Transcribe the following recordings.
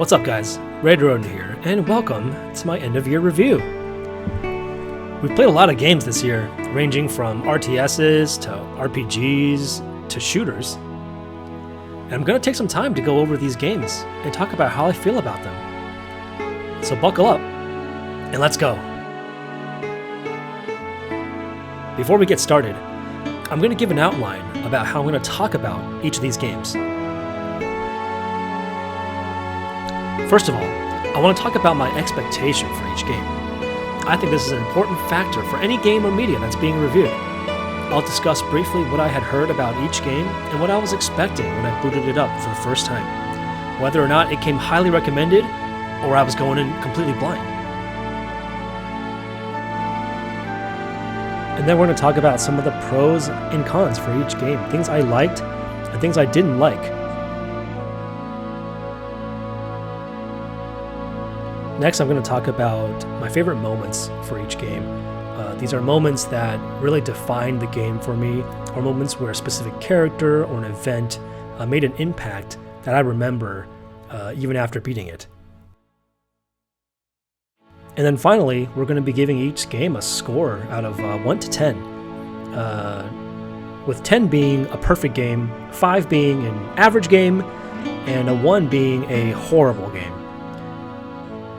What's up guys, Rodent here, and welcome to my end of year review. We've played a lot of games this year, ranging from RTSs to RPGs to shooters. And I'm going to take some time to go over these games and talk about how I feel about them. So buckle up, and let's go. Before we get started, I'm going to give an outline about how I'm going to talk about each of these games. First of all, I want to talk about my expectation for each game. I think this is an important factor for any game or media that's being reviewed. I'll discuss briefly what I had heard about each game and what I was expecting when I booted it up for the first time, whether or not it came highly recommended or I was going in completely blind. And then we're going to talk about some of the pros and cons for each game, things I liked and things I didn't like. Next, I'm going to talk about my favorite moments for each game. These are moments that really define the game for me, or moments where a specific character or an event made an impact that I remember even after beating it. And then finally, we're going to be giving each game a score out of 1 to 10. With 10 being a perfect game, 5 being an average game, and a 1 being a horrible game.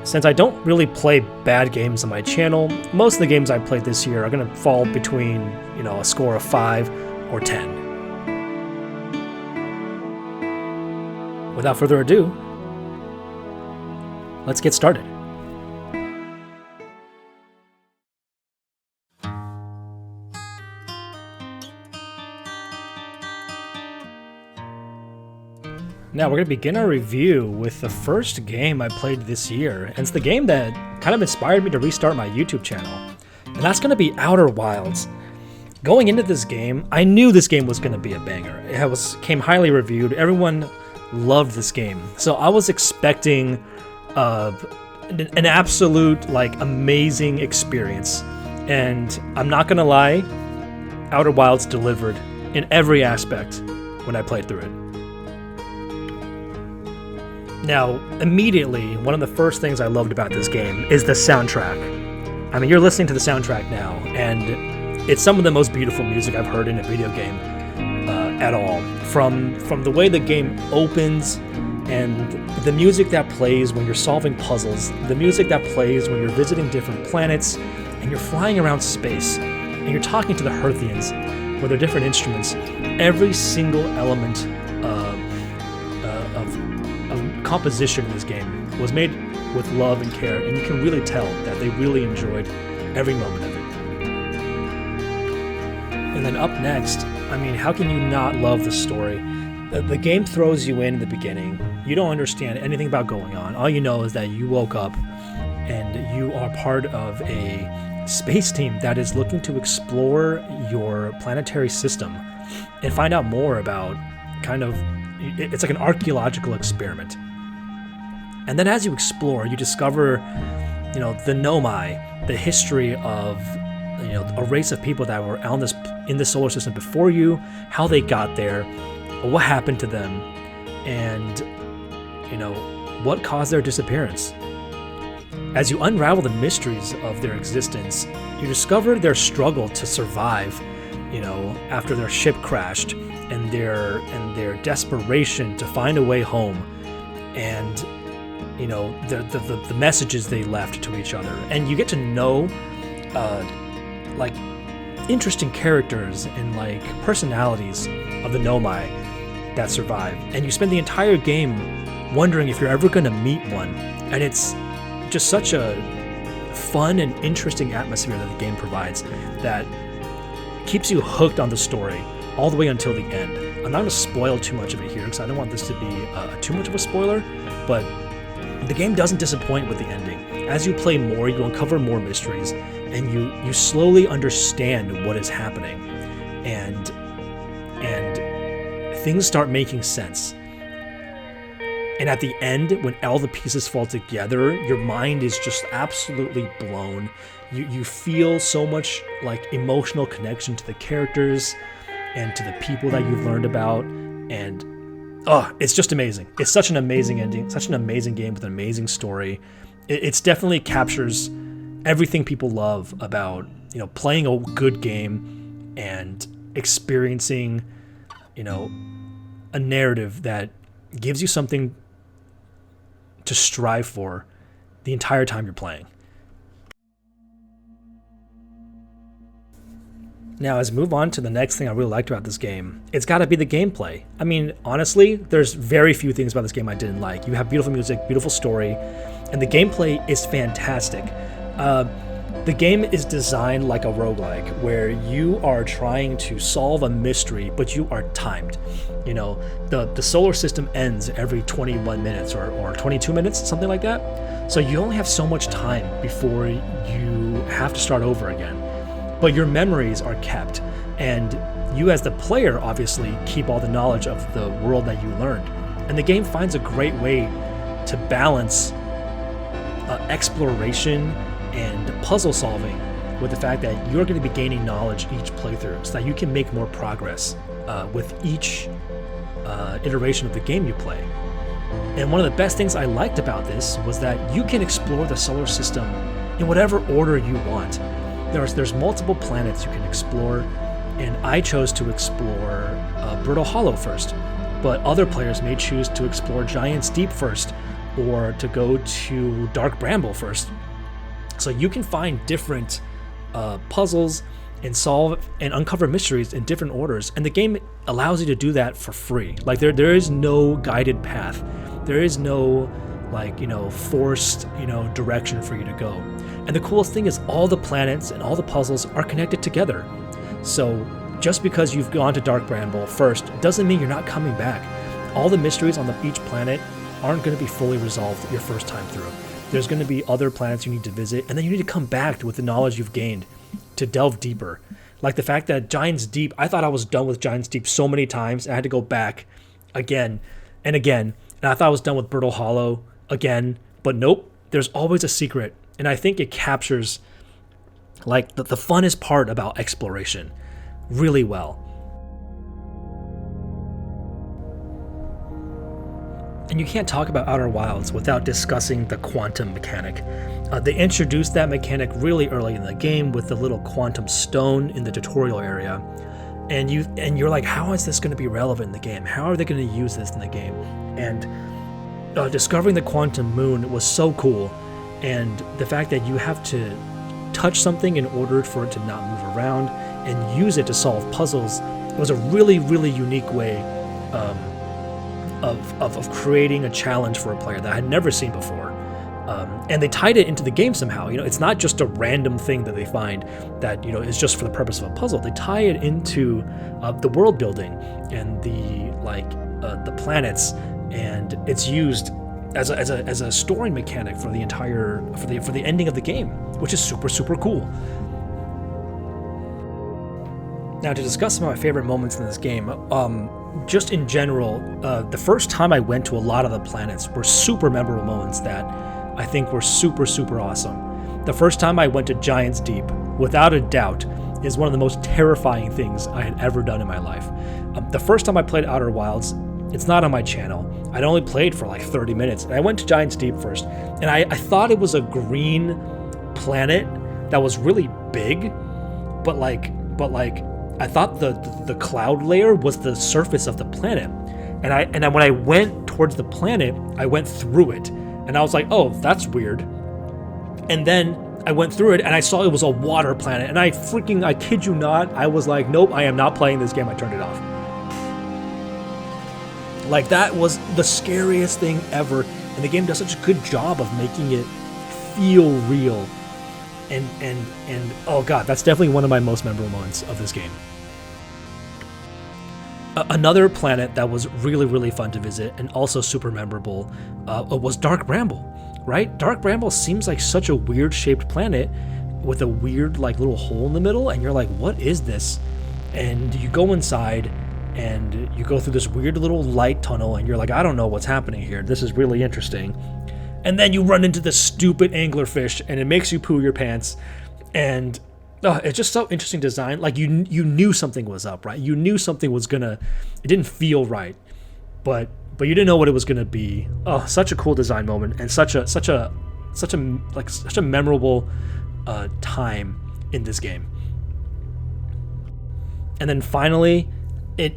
Since I don't really play bad games on my channel, most of the games I played this year are going to fall between, a score of 5 or 10. Without further ado, let's get started. Now we're going to begin our review with the first game I played this year, and it's the game that kind of inspired me to restart my YouTube channel, and that's going to be Outer Wilds. Going into this game, I knew this game was going to be a banger. It came highly reviewed, everyone loved this game, so I was expecting an absolute amazing experience, and I'm not going to lie, Outer Wilds delivered in every aspect when I played through it. Now, immediately, one of the first things I loved about this game is the soundtrack. I mean, you're listening to the soundtrack now, and it's some of the most beautiful music I've heard in a video game at all. From the way the game opens, and the music that plays when you're solving puzzles, the music that plays when you're visiting different planets, and you're flying around space, and you're talking to the Hearthians with their different instruments, every single element of composition in this game was made with love and care, and you can really tell that they really enjoyed every moment of it. And then up next, I mean, how can you not love the story? The game throws you in the beginning. You don't understand anything about going on. All you know is that you woke up and you are part of a space team that is looking to explore your planetary system and find out more about it's like an archaeological experiment. And then as you explore, you discover, the Nomai, the history of, a race of people that were in this solar system before you, how they got there, what happened to them, and, what caused their disappearance. As you unravel the mysteries of their existence, you discover their struggle to survive, after their ship crashed, and their desperation to find a way home, and the messages they left to each other. And you get to know interesting characters and personalities of the Nomai that survive, and you spend the entire game wondering if you're ever going to meet one. And it's just such a fun and interesting atmosphere that the game provides that keeps you hooked on the story all the way until the end. I'm not going to spoil too much of it here because I don't want this to be too much of a spoiler, but the game doesn't disappoint with the ending. As you play more, you uncover more mysteries, and you slowly understand what is happening, and things start making sense. And at the end, when all the pieces fall together, your mind is just absolutely blown. You feel so much emotional connection to the characters and to the people that you've learned about, and Oh, it's just amazing. It's such an amazing ending, such an amazing game with an amazing story. It's definitely captures everything people love about, playing a good game and experiencing, a narrative that gives you something to strive for the entire time you're playing. Now, as we move on to the next thing I really liked about this game, it's got to be the gameplay. I mean, honestly, there's very few things about this game I didn't like. You have beautiful music, beautiful story, and the gameplay is fantastic. The game is designed like a roguelike, where you are trying to solve a mystery, but you are timed. The solar system ends every 21 minutes or 22 minutes, something like that. So you only have so much time before you have to start over again. But your memories are kept, and you as the player obviously keep all the knowledge of the world that you learned. And the game finds a great way to balance exploration and puzzle solving with the fact that you're going to be gaining knowledge each playthrough, so that you can make more progress with each iteration of the game you play. And one of the best things I liked about this was that you can explore the solar system in whatever order you want. There's multiple planets you can explore, and I chose to explore Brittle Hollow first, but other players may choose to explore Giant's Deep first, or to go to Dark Bramble first. So you can find different puzzles and solve and uncover mysteries in different orders, and the game allows you to do that for free. Like there is no guided path. There is no forced direction for you to go. And the coolest thing is all the planets and all the puzzles are connected together. So just because you've gone to Dark Bramble first doesn't mean you're not coming back. All the mysteries on each planet aren't going to be fully resolved your first time through. There's going to be other planets you need to visit, and then you need to come back with the knowledge you've gained to delve deeper. Like the fact that Giant's Deep, I thought I was done with Giant's Deep so many times, and I had to go back again and again. And I thought I was done with Brittle Hollow again, but nope, there's always a secret. And I think it captures the funnest part about exploration really well. And you can't talk about Outer Wilds without discussing the quantum mechanic. They introduced that mechanic really early in the game with the little quantum stone in the tutorial area. And you're like, how is this going to be relevant in the game? How are they going to use this in the game? And discovering the quantum moon was so cool. And the fact that you have to touch something in order for it to not move around and use it to solve puzzles was a really, really unique way of creating a challenge for a player that I had never seen before. And they tied it into the game somehow. It's not just a random thing that they find that is just for the purpose of a puzzle. They tie it into the world building and the planets, and it's used as a storing mechanic for the ending of the game, which is super, super cool. Now, to discuss some of my favorite moments in this game, just in general, the first time I went to a lot of the planets were super memorable moments that I think were super, super awesome. The first time I went to Giant's Deep, without a doubt, is one of the most terrifying things I had ever done in my life. The first time I played Outer Wilds, it's not on my channel. I'd only played for 30 minutes, and I went to Giant's Deep first, and I thought it was a green planet that was really big, but I thought the cloud layer was the surface of the planet, and when I went towards the planet, I went through it, and I was like, oh, that's weird. And then I went through it, and I saw it was a water planet, and I kid you not, I was like, nope, I am not playing this game. I turned it off. That was the scariest thing ever, and the game does such a good job of making it feel real. And oh god, that's definitely one of my most memorable moments of this game. Another planet that was really, really fun to visit and also super memorable was Dark Bramble, right? Dark Bramble seems like such a weird shaped planet with a weird little hole in the middle, and you're like, what is this? And you go inside and you go through this weird little light tunnel, and you're like, I don't know what's happening here. This is really interesting. And then you run into this stupid anglerfish, and it makes you poo your pants. And it's just so interesting design. You knew something was up, right? You knew something was it didn't feel right. but you didn't know what it was gonna be. Oh, such a cool design moment, and such a memorable time in this game. And then finally, it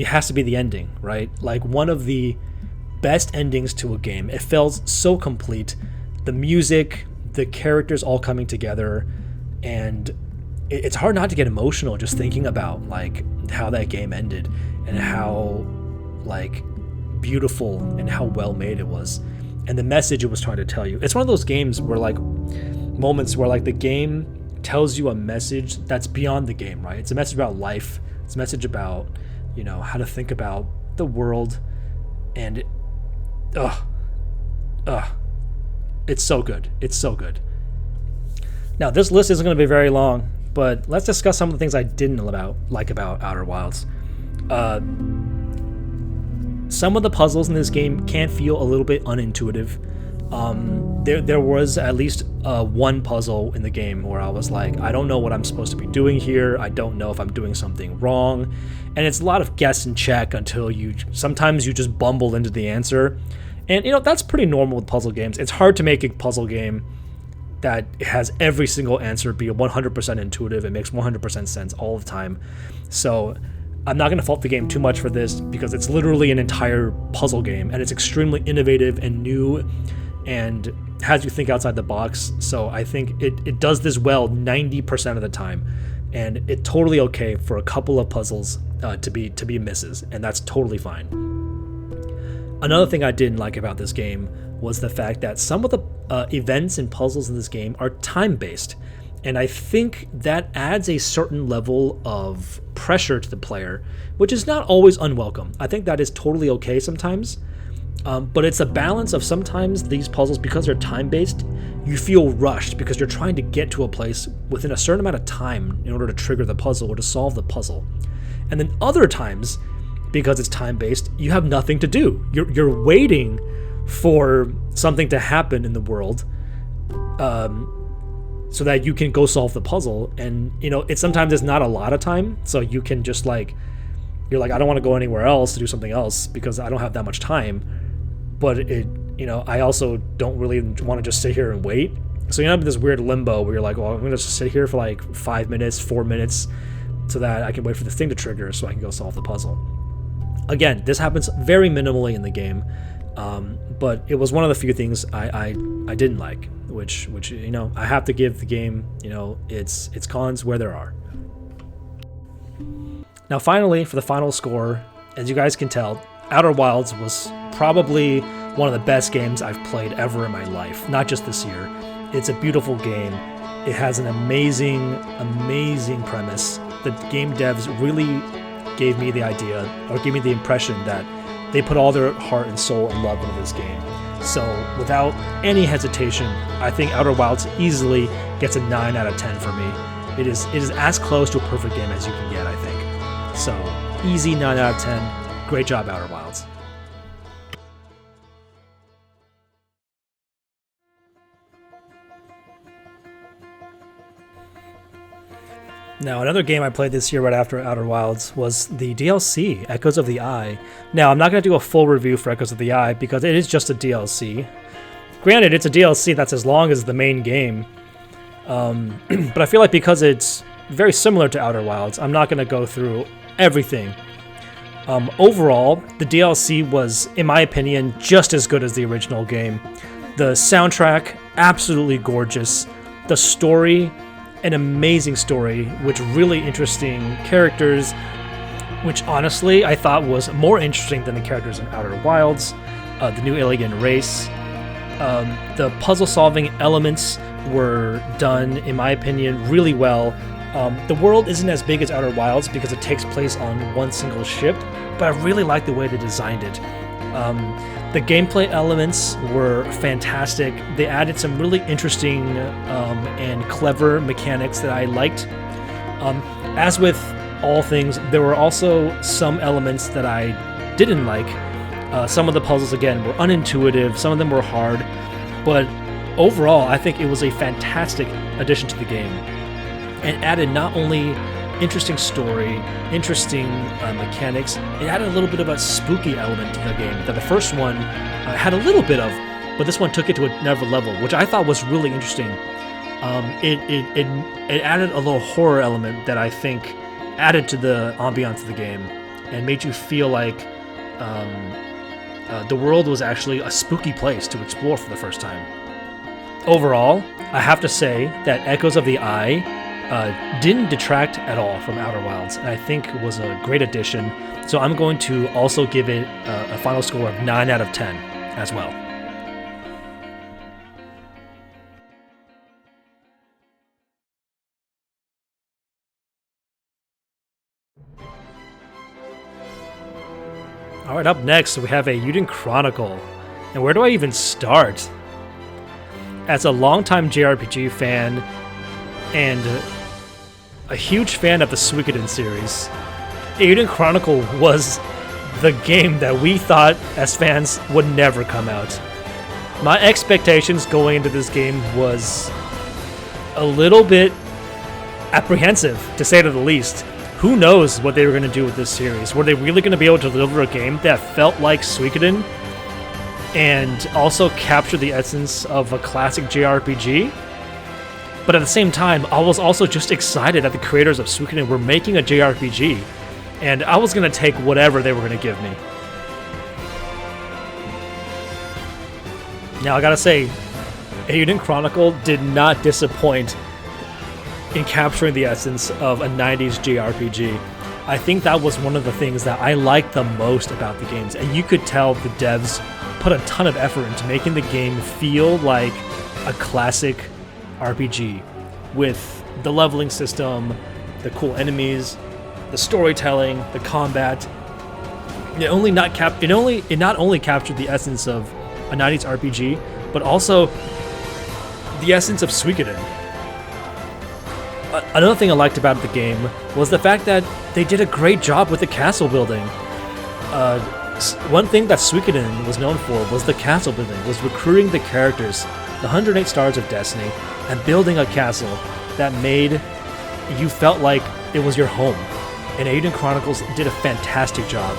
has to be the ending, right? Like one of the best endings to a game. It felt so complete. The music, the characters all coming together, and it's hard not to get emotional just thinking about like how that game ended and how like beautiful and how well made it was, and the message it was trying to tell you. It's one of those games where like moments where like the game tells you a message that's beyond the game, right? It's a message about life. It's a message about, you know, how to think about the world, and it's so good. It's so good. Now, this list isn't going to be very long, but let's discuss some of the things I didn't like about Outer Wilds. Some of the puzzles in this game can feel a little bit unintuitive. There was at least one puzzle in the game where I was like, I don't know what I'm supposed to be doing here. I don't know if I'm doing something wrong. And it's a lot of guess and check until sometimes you just bumble into the answer. And, you know, that's pretty normal with puzzle games. It's hard to make a puzzle game that has every single answer be 100% intuitive. It makes 100% sense all the time. So I'm not going to fault the game too much for this, because it's literally an entire puzzle game, and it's extremely innovative and new and has you think outside the box. So I think it does this well 90% of the time, and it's totally okay for a couple of puzzles to be misses, and that's totally fine. Another thing I didn't like about this game was the fact that some of the events and puzzles in this game are time-based, and I think that adds a certain level of pressure to the player, which is not always unwelcome. I think that is totally okay sometimes, but it's a balance of sometimes these puzzles, because they're time-based, you feel rushed because you're trying to get to a place within a certain amount of time in order to trigger the puzzle or to solve the puzzle. And then other times, because it's time-based, you have nothing to do. You're waiting for something to happen in the world, so that you can go solve the puzzle. And, you know, sometimes it's not a lot of time, so you can just like, you're like, I don't want to go anywhere else to do something else because I don't have that much time. But you know, I also don't really want to just sit here and wait. So you end up in this weird limbo where you're like, well, I'm going to just sit here for like 5 minutes, 4 minutes, so that I can wait for this thing to trigger so I can go solve the puzzle. Again, this happens very minimally in the game, but it was one of the few things I didn't like, which you know, I have to give the game, you know, its cons where there are. Now finally, for the final score, as you guys can tell, Outer Wilds was probably one of the best games I've played ever in my life, not just this year. It's a beautiful game. It has an amazing premise. The game devs really gave me the idea, or gave me the impression, that they put all their heart and soul and love into this game. So without any hesitation, I think Outer Wilds easily gets a 9 out of 10 for me. It is as close to a perfect game as you can get, I think. So easy 9 out of 10. Great job, Outer Wilds. Now, another game I played this year right after Outer Wilds was the DLC, Echoes of the Eye. Now, I'm not going to do a full review for Echoes of the Eye because it is just a DLC. Granted, it's a DLC that's as long as the main game, but I feel like because it's very similar to Outer Wilds, I'm not going to go through everything. Overall, the DLC was, in my opinion, just as good as the original game. The soundtrack, absolutely gorgeous. The story, an amazing story, with really interesting characters, which honestly I thought was more interesting than the characters in Outer Wilds. The new alien race. The puzzle-solving elements were done, in my opinion, really well. The world isn't as big as Outer Wilds because it takes place on one single ship, but I really like the way they designed it. The gameplay elements were fantastic. They added some really interesting and clever mechanics that I liked. As with all things, there were also some elements that I didn't like. Some of the puzzles, again, were unintuitive. Some of them were hard. But overall, I think it was a fantastic addition to the game, and added not only interesting story, interesting mechanics. It had a little bit of a spooky element to the game that the first one had a little bit of, but this one took it to another level, which I thought was really interesting. It added a little horror element that I think added to the ambiance of the game and made you feel like the world was actually a spooky place to explore for the first time. Overall, I have to say that Echoes of the Eye didn't detract at all from Outer Wilds, and I think it was a great addition. So I'm going to also give it a final score of 9 out of 10 as well. Alright, up next we have Eiyuden Chronicle. And where do I even start? As a longtime JRPG fan and a huge fan of the Suikoden series, Eiyuden Chronicle was the game that we thought as fans would never come out. My expectations going into this game was a little bit apprehensive, to say the least. Who knows what they were going to do with this series? Were they really going to be able to deliver a game that felt like Suikoden and also capture the essence of a classic JRPG? But at the same time, I was also just excited that the creators of Suikoden were making a JRPG, and I was going to take whatever they were going to give me. Now I gotta say, Eiyuden Chronicle did not disappoint in capturing the essence of a 90s JRPG. I think that was one of the things that I liked the most about the games, and you could tell the devs put a ton of effort into making the game feel like a classic RPG with the leveling system, the cool enemies, the storytelling, the combat. It not only captured the essence of a 90s RPG, but also the essence of Suikoden. Another thing I liked about the game was the fact that they did a great job with the castle building. One thing that Suikoden was known for was the castle building, was recruiting the characters, the 108 Stars of Destiny, and building a castle that made you felt like it was your home. And Eiyuden Chronicles did a fantastic job,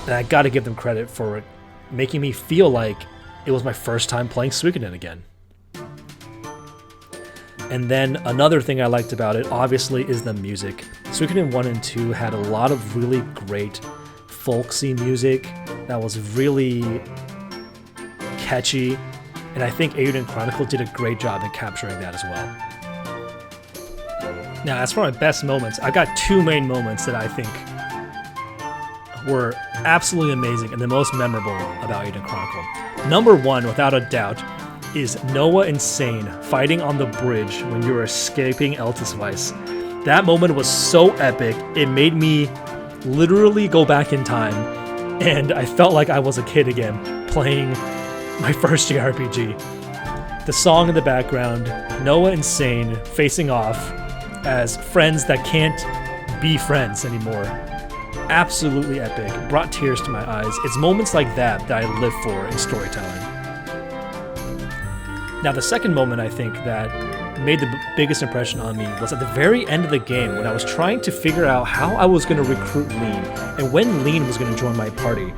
and I gotta give them credit for making me feel like it was my first time playing Suikoden again. And then another thing I liked about it, obviously, is the music. Suikoden 1 and 2 had a lot of really great folksy music that was really catchy, and I think Eiyuden Chronicle did a great job in capturing that as well. Now, as for my best moments, I got two main moments that I think were absolutely amazing and the most memorable about Eiyuden Chronicle. Number one, without a doubt, is Noah and Sane fighting on the bridge when you were escaping Eltisweiss. That moment was so epic, it made me literally go back in time, and I felt like I was a kid again, playing my first JRPG. The song in the background, Noah and Sane facing off as friends that can't be friends anymore. Absolutely epic, brought tears to my eyes. It's moments like that that I live for in storytelling. Now, the second moment I think that made the biggest impression on me was at the very end of the game when I was trying to figure out how I was going to recruit Lean and when Lean was going to join my party.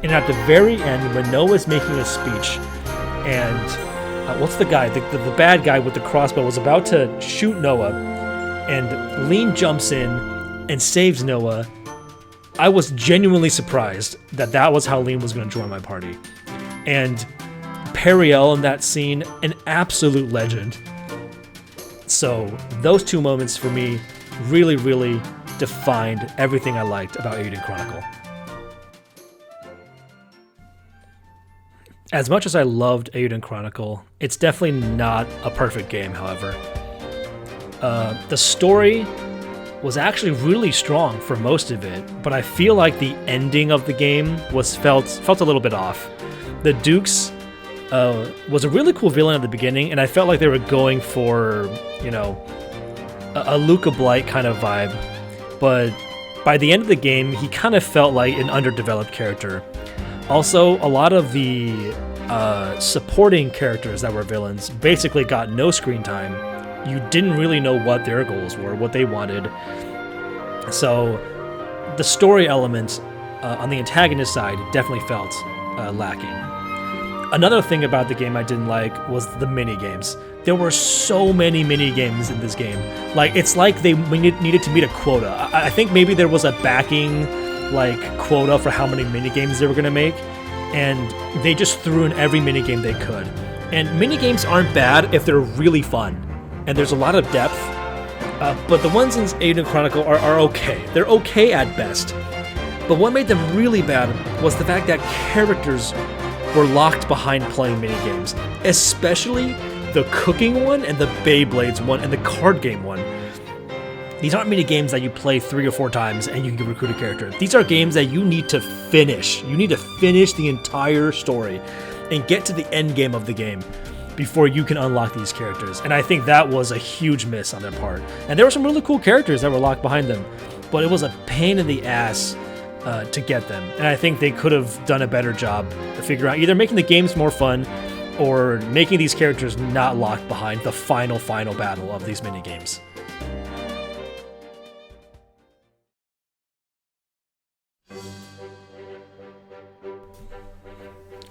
And at the very end, when Noah's making a speech and what's the guy, the bad guy with the crossbow was about to shoot Noah, and Lean jumps in and saves Noah, I was genuinely surprised that that was how Lean was going to join my party. And Periel in that scene, an absolute legend. So those two moments for me really, really defined everything I liked about Eiyuden Chronicle. As much as I loved Eiyuden Chronicle, it's definitely not a perfect game, however. The story was actually really strong for most of it, but I feel like the ending of the game felt a little bit off. The Dukes was a really cool villain at the beginning, and I felt like they were going for, a Luca Blight kind of vibe. But by the end of the game, he kind of felt like an underdeveloped character. Also, a lot of the supporting characters that were villains basically got no screen time. You didn't really know what their goals were, what they wanted. So the story element on the antagonist side definitely felt lacking. Another thing about the game I didn't like was the mini games. There were so many mini games in this game. Like, it's like they needed to meet a quota. I think maybe there was a backing like quota for how many mini games they were gonna make, and they just threw in every mini game they could. And mini games aren't bad if they're really fun, and there's a lot of depth. But the ones in Eiyuden Chronicle are okay. They're okay at best. But what made them really bad was the fact that characters were locked behind playing minigames, especially the cooking one and the Beyblades one and the card game one. These aren't minigames that you play 3 or 4 times and you can recruit a character. These are games that you need to finish. You need to finish the entire story and get to the end game of the game before you can unlock these characters. And I think that was a huge miss on their part. And there were some really cool characters that were locked behind them, but it was a pain in the ass to get them. And I think they could have done a better job to figure out either making the games more fun or making these characters not locked behind the final battle of these minigames.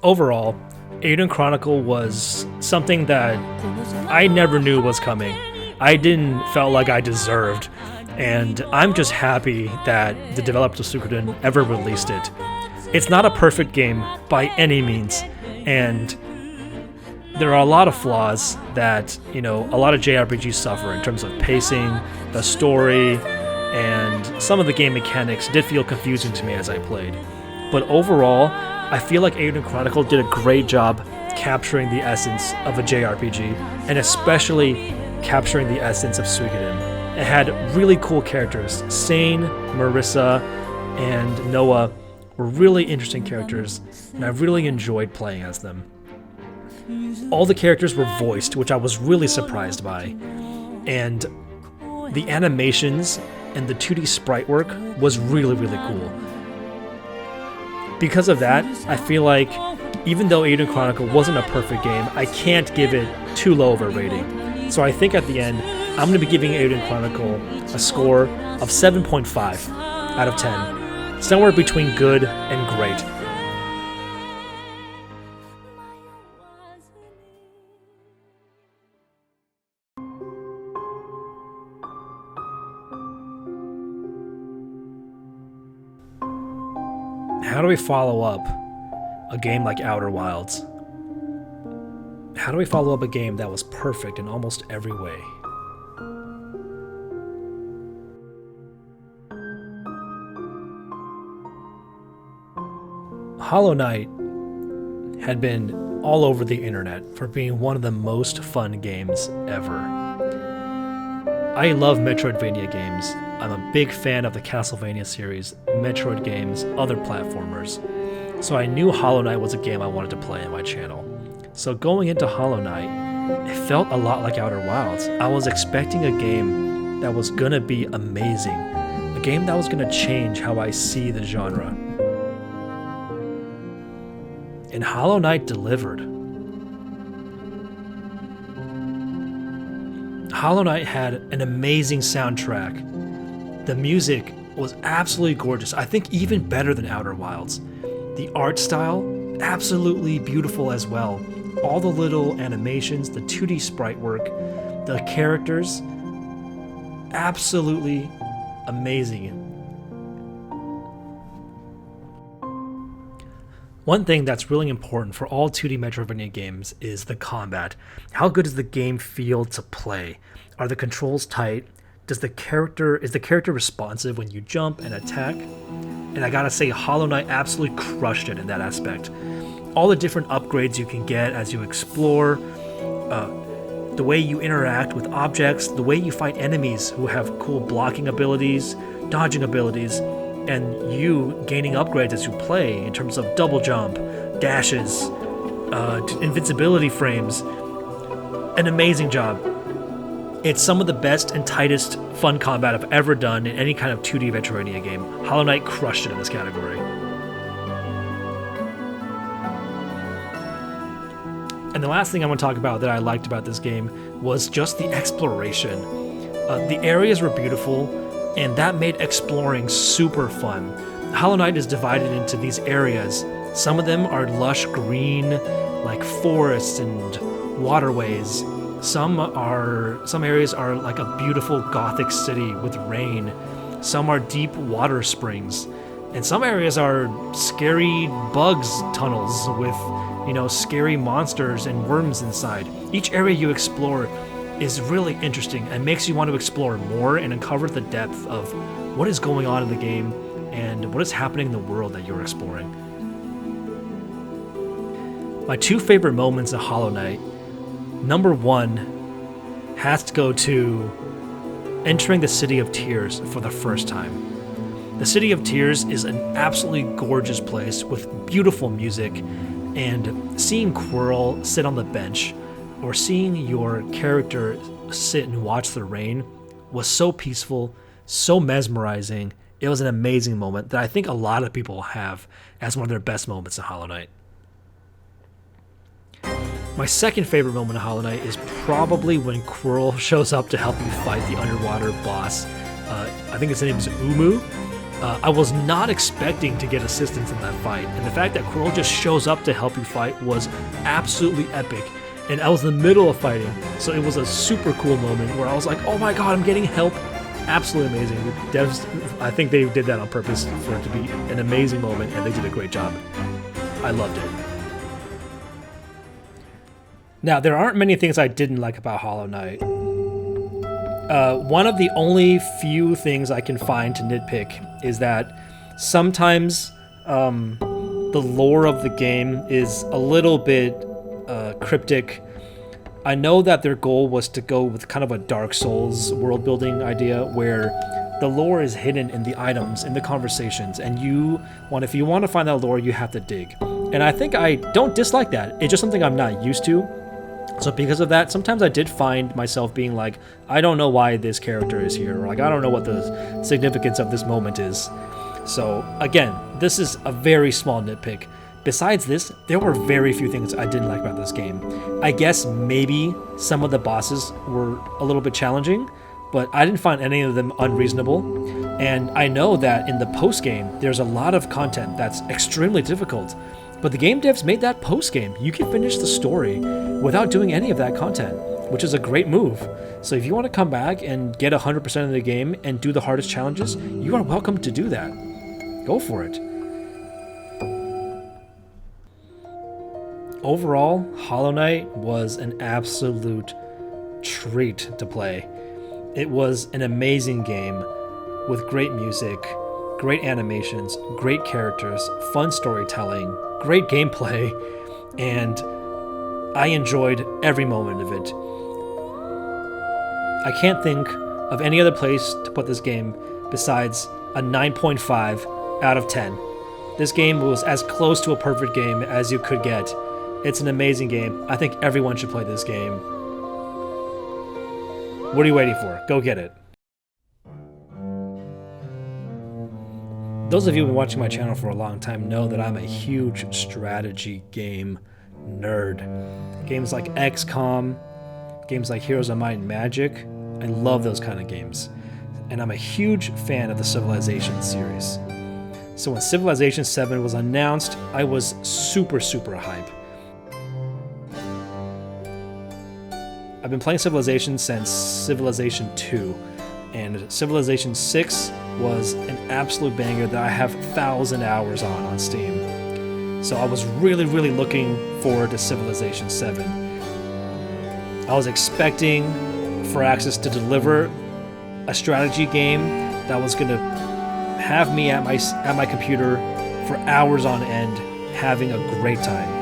Overall, Eiyuden Chronicle was something that I never knew was coming. I didn't felt like I deserved, and I'm just happy that the developers of Suikoden ever released it. It's not a perfect game by any means, and there are a lot of flaws that, a lot of JRPGs suffer in terms of pacing, the story, and some of the game mechanics did feel confusing to me as I played. But overall, I feel like Eiyuden Chronicle did a great job capturing the essence of a JRPG, and especially capturing the essence of Suikoden. It had really cool characters. Sane, Marissa, and Noah were really interesting characters, and I really enjoyed playing as them. All the characters were voiced, which I was really surprised by, and the animations and the 2D sprite work was really, really cool. Because of that, I feel like even though Eiyuden Chronicle wasn't a perfect game, I can't give it too low of a rating. So I think at the end, I'm going to be giving Eiyuden Chronicle a score of 7.5 out of 10. Somewhere between good and great. How do we follow up a game like Outer Wilds? How do we follow up a game that was perfect in almost every way? Hollow Knight had been all over the internet for being one of the most fun games ever. I love Metroidvania games. I'm a big fan of the Castlevania series, Metroid games, other platformers. So I knew Hollow Knight was a game I wanted to play on my channel. So going into Hollow Knight, it felt a lot like Outer Wilds. I was expecting a game that was gonna be amazing, a game that was gonna change how I see the genre. And Hollow Knight delivered. Hollow Knight had an amazing soundtrack. The music was absolutely gorgeous, I think even better than Outer Wilds. The art style, absolutely beautiful as well. All the little animations, the 2D sprite work, the characters, absolutely amazing. One thing that's really important for all 2D Metroidvania games is the combat. How good does the game feel to play? Are the controls tight? Is the character responsive when you jump and attack? And I gotta say, Hollow Knight absolutely crushed it in that aspect. All the different upgrades you can get as you explore, the way you interact with objects, the way you fight enemies who have cool blocking abilities, dodging abilities, and you gaining upgrades as you play in terms of double jump, dashes, invincibility frames. An amazing job. It's some of the best and tightest fun combat I've ever done in any kind of 2D Metroidvania game. Hollow Knight crushed it in this category. And the last thing I want to talk about that I liked about this game was just the exploration. The areas were beautiful, and that made exploring super fun. Hollow Knight is divided into these areas. Some of them are lush green, like forests and waterways. Some areas are like a beautiful gothic city with rain. Some are deep water springs. And some areas are scary bugs tunnels with, scary monsters and worms inside. Each area you explore is really interesting and makes you want to explore more and uncover the depth of what is going on in the game and what is happening in the world that you're exploring. My two favorite moments in Hollow Knight, number one has to go to entering the City of Tears for the first time. The City of Tears is an absolutely gorgeous place with beautiful music, and seeing Quirrell sit on the bench or seeing your character sit and watch the rain was so peaceful, so mesmerizing. It was an amazing moment that I think a lot of people have as one of their best moments in Hollow Knight. My second favorite moment in Hollow Knight is probably when Quirrell shows up to help you fight the underwater boss. I think his name is Umu. I was not expecting to get assistance in that fight, and the fact that Quirrell just shows up to help you fight was absolutely epic. And I was in the middle of fighting, so it was a super cool moment where I was like, oh my god, I'm getting help. Absolutely amazing. The devs, I think they did that on purpose for it to be an amazing moment, and they did a great job. I loved it. Now, there aren't many things I didn't like about Hollow Knight. One of the only few things I can find to nitpick is that sometimes the lore of the game is a little bit cryptic. I know that their goal was to go with kind of a Dark Souls world building idea where the lore is hidden in the items, in the conversations, and if you want to find that lore, you have to dig. And I think I don't dislike that. It's just something I'm not used to. So because of that, sometimes I did find myself being like, I don't know why this character is here, or like, I don't know what the significance of this moment is. So again, this is a very small nitpick. Besides this, there were very few things I didn't like about this game. I guess maybe some of the bosses were a little bit challenging, but I didn't find any of them unreasonable. And I know that in the post-game, there's a lot of content that's extremely difficult. But the game devs made that post-game. You can finish the story without doing any of that content, which is a great move. So if you want to come back and get 100% of the game and do the hardest challenges, you are welcome to do that. Go for it. Overall, Hollow Knight was an absolute treat to play. It was an amazing game with great music, great animations, great characters, fun storytelling, great gameplay, and I enjoyed every moment of it. I can't think of any other place to put this game besides a 9.5 out of 10. This game was as close to a perfect game as you could get. It's an amazing game. I think everyone should play this game. What are you waiting for? Go get it. Those of you who've been watching my channel for a long time know that I'm a huge strategy game nerd. Games like XCOM, games like Heroes of Might and Magic, I love those kind of games. And I'm a huge fan of the Civilization series. So when Civilization 7 was announced, I was super hype. I've been playing Civilization since Civilization 2, and Civilization 6 was an absolute banger that I have 1,000 hours on Steam. So I was really looking forward to Civilization 7. I was expecting Firaxis to deliver a strategy game that was going to have me at my computer for hours on end, having a great time.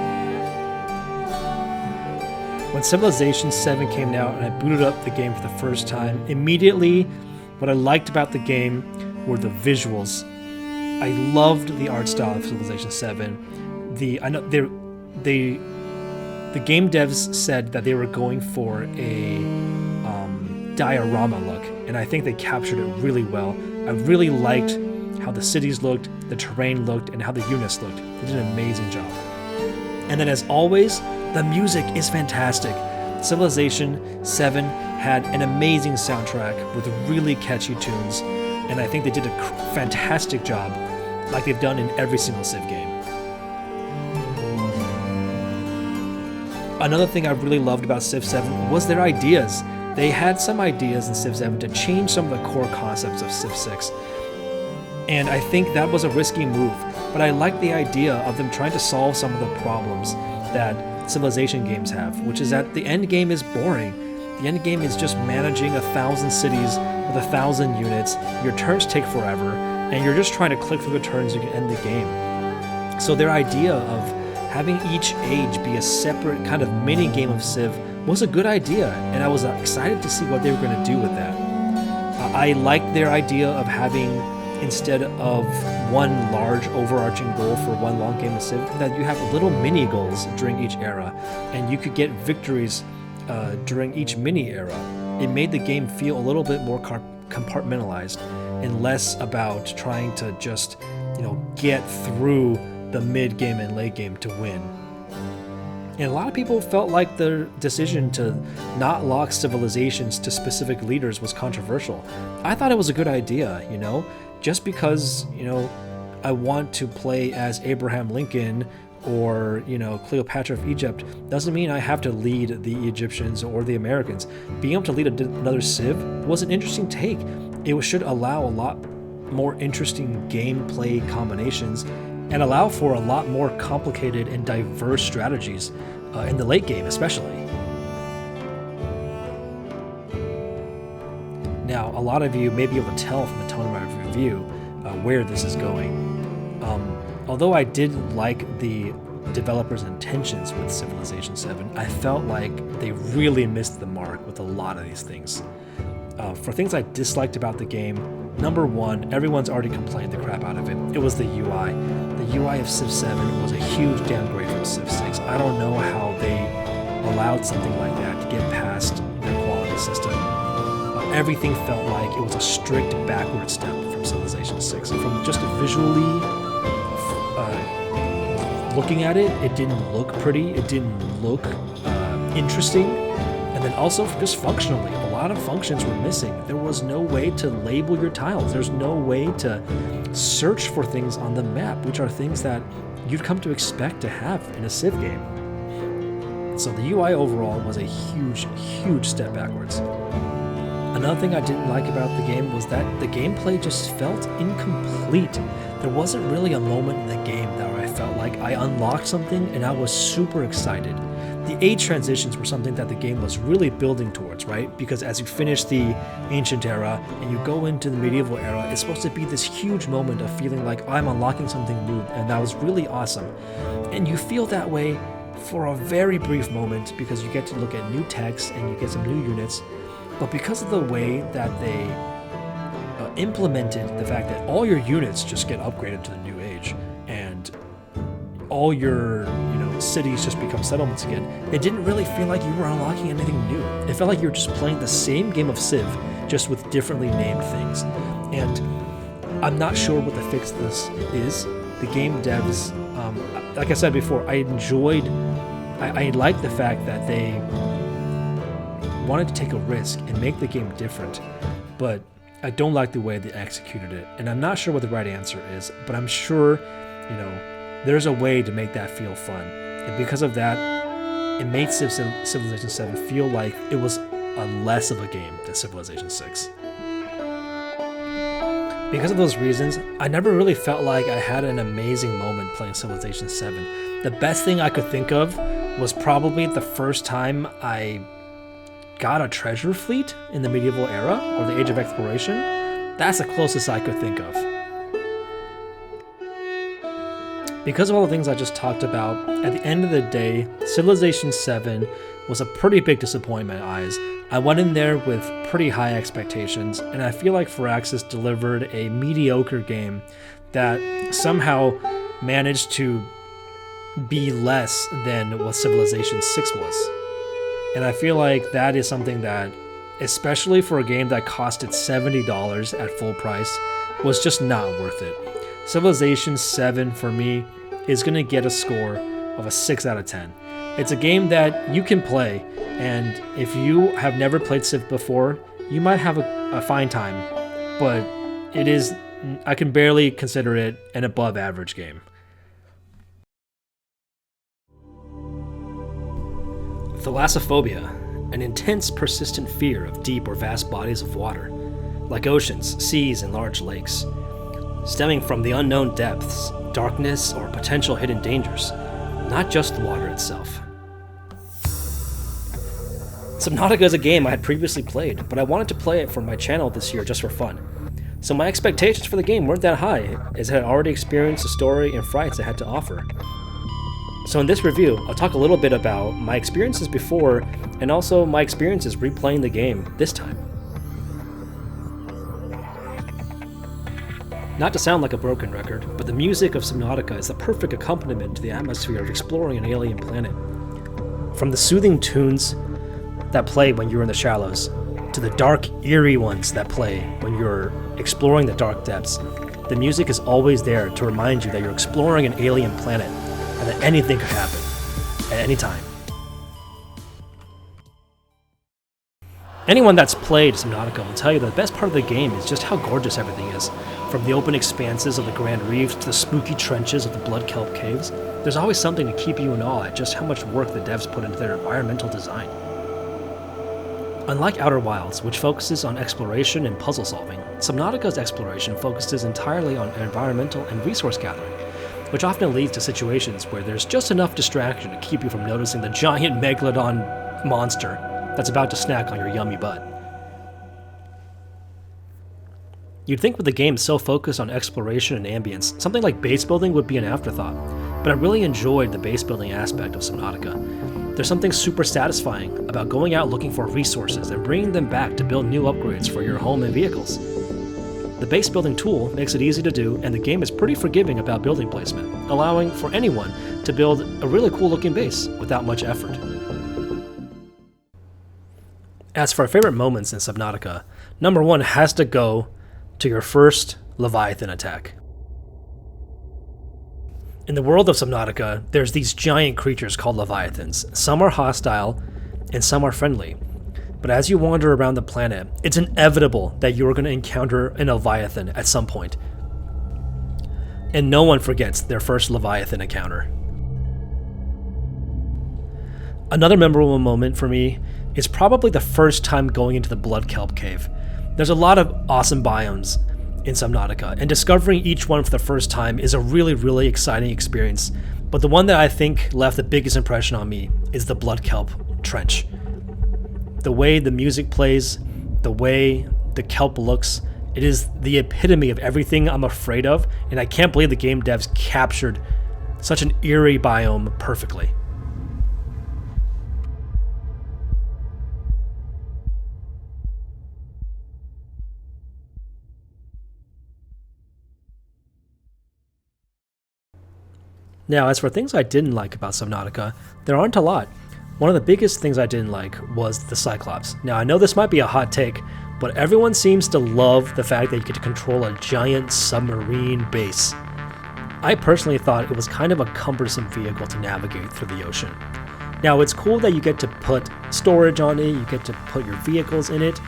When Civilization 7 came out and I booted up the game for the first time, immediately what I liked about the game were the visuals. I loved the art style of Civilization 7. The game devs said that they were going for a diorama look, and I think they captured it really well. I really liked how the cities looked, the terrain looked, and how the units looked. They did an amazing job. And then as always, the music is fantastic. Civilization 7 had an amazing soundtrack with really catchy tunes. And I think they did a fantastic job, like they've done in every single Civ game. Another thing I really loved about Civ 7 was their ideas. They had some ideas in Civ 7 to change some of the core concepts of Civ 6. And I think that was a risky move, but I like the idea of them trying to solve some of the problems that Civilization games have, which is that the end game is boring. The end game is just managing 1,000 cities with 1,000 units. Your turns take forever, and you're just trying to click through the turns you can end the game. So their idea of having each age be a separate kind of mini game of Civ was a good idea, and I was excited to see what they were going to do with that. I liked their idea of having, instead of one large overarching goal for one long game of Civ, that you have little mini goals during each era, and you could get victories during each mini era. It made the game feel a little bit more compartmentalized and less about trying to just, get through the mid game and late game to win. And a lot of people felt like the decision to not lock civilizations to specific leaders was controversial. I thought it was a good idea, just because, I want to play as Abraham Lincoln or, Cleopatra of Egypt doesn't mean I have to lead the Egyptians or the Americans. Being able to lead another Civ was an interesting take. It should allow a lot more interesting gameplay combinations and allow for a lot more complicated and diverse strategies in the late game especially. Now, a lot of you may be able to tell from the tone of my review where this is going. Although I did like the developers' intentions with Civilization 7, I felt like they really missed the mark with a lot of these things. For things I disliked about the game, number one, everyone's already complained the crap out of it. It was the UI. The UI of Civ 7 was a huge downgrade from Civ 6. I don't know how they allowed something like that to get past their quality system. Everything felt like it was a strict backward step from Civilization 6. From just visually looking at it, it didn't look pretty, it didn't look interesting, and then also just functionally, a lot of functions were missing. There was no way to label your tiles. There's no way to search for things on the map, which are things that you'd come to expect to have in a Civ game. So the UI overall was a huge, huge step backwards. Another thing I didn't like about the game was that the gameplay just felt incomplete. There wasn't really a moment in the game that I felt like I unlocked something and I was super excited. The age transitions were something that the game was really building towards, right? Because as you finish the ancient era and you go into the medieval era, it's supposed to be this huge moment of feeling like I'm unlocking something new, and that was really awesome. And you feel that way for a very brief moment because you get to look at new text and you get some new units. But because of the way that they implemented the fact that all your units just get upgraded to the new age and all your cities just become settlements again, it didn't really feel like you were unlocking anything new. It felt like you were just playing the same game of Civ, just with differently named things. And I'm not sure what the fix to this is. The game devs, like I said before, I liked the fact that they wanted to take a risk and make the game different, but I don't like the way they executed it, and I'm not sure what the right answer is, but I'm sure, there's a way to make that feel fun, and because of that, it made Civilization 7 feel like it was a less of a game than Civilization 6. Because of those reasons, I never really felt like I had an amazing moment playing Civilization 7. The best thing I could think of was probably the first time I got a treasure fleet in the medieval era or the Age of Exploration. That's the closest I could think of. Because of all the things I just talked about, at the end of the day, Civilization 7 was a pretty big disappointment in my eyes. I went in there with pretty high expectations, and I feel like Firaxis delivered a mediocre game that somehow managed to be less than what Civilization 6 was. And I feel like that is something that, especially for a game that costed $70 at full price, was just not worth it. Civilization 7, for me, is going to get a score of a 6 out of 10. It's a game that you can play, and if you have never played Civ before, you might have a fine time. But It is, I can barely consider it an above average game. Thalassophobia, an intense, persistent fear of deep or vast bodies of water, like oceans, seas, and large lakes, stemming from the unknown depths, darkness, or potential hidden dangers, not just the water itself. Subnautica is a game I had previously played, but I wanted to play it for my channel this year just for fun. So my expectations for the game weren't that high, as I had already experienced the story and frights it had to offer. So in this review, I'll talk a little bit about my experiences before, and also my experiences replaying the game this time. Not to sound like a broken record, but the music of Subnautica is the perfect accompaniment to the atmosphere of exploring an alien planet. From the soothing tunes that play when you're in the shallows, to the dark, eerie ones that play when you're exploring the dark depths, the music is always there to remind you that you're exploring an alien planet and that anything could happen at any time. Anyone that's played Subnautica will tell you that the best part of the game is just how gorgeous everything is. From the open expanses of the Grand Reefs to the spooky trenches of the Blood Kelp Caves, there's always something to keep you in awe at just how much work the devs put into their environmental design. Unlike Outer Wilds, which focuses on exploration and puzzle solving, Subnautica's exploration focuses entirely on environmental and resource gathering, which often leads to situations where there's just enough distraction to keep you from noticing the giant megalodon monster that's about to snack on your yummy butt. You'd think with the game so focused on exploration and ambience, something like base building would be an afterthought, but I really enjoyed the base building aspect of Subnautica. There's something super satisfying about going out looking for resources and bringing them back to build new upgrades for your home and vehicles. The base building tool makes it easy to do, and the game is pretty forgiving about building placement, allowing for anyone to build a really cool looking base without much effort. As for favorite moments in Subnautica, number one has to go to your first Leviathan attack. In the world of Subnautica, there's these giant creatures called Leviathans. Some are hostile, and some are friendly. But as you wander around the planet, it's inevitable that you are going to encounter a Leviathan at some point. And no one forgets their first Leviathan encounter. Another memorable moment for me is probably the first time going into the Blood Kelp Cave. There's a lot of awesome biomes in Subnautica, and discovering each one for the first time is a really, really exciting experience. But the one that I think left the biggest impression on me is the Blood Kelp Trench. The way the music plays, the way the kelp looks, it is the epitome of everything I'm afraid of, and I can't believe the game devs captured such an eerie biome perfectly. Now, as for things I didn't like about Subnautica, there aren't a lot. One of the biggest things I didn't like was the Cyclops. Now, I know this might be a hot take, but everyone seems to love the fact that you get to control a giant submarine base. I personally thought it was kind of a cumbersome vehicle to navigate through the ocean. Now, it's cool that you get to put storage on it, you get to put your vehicles in it,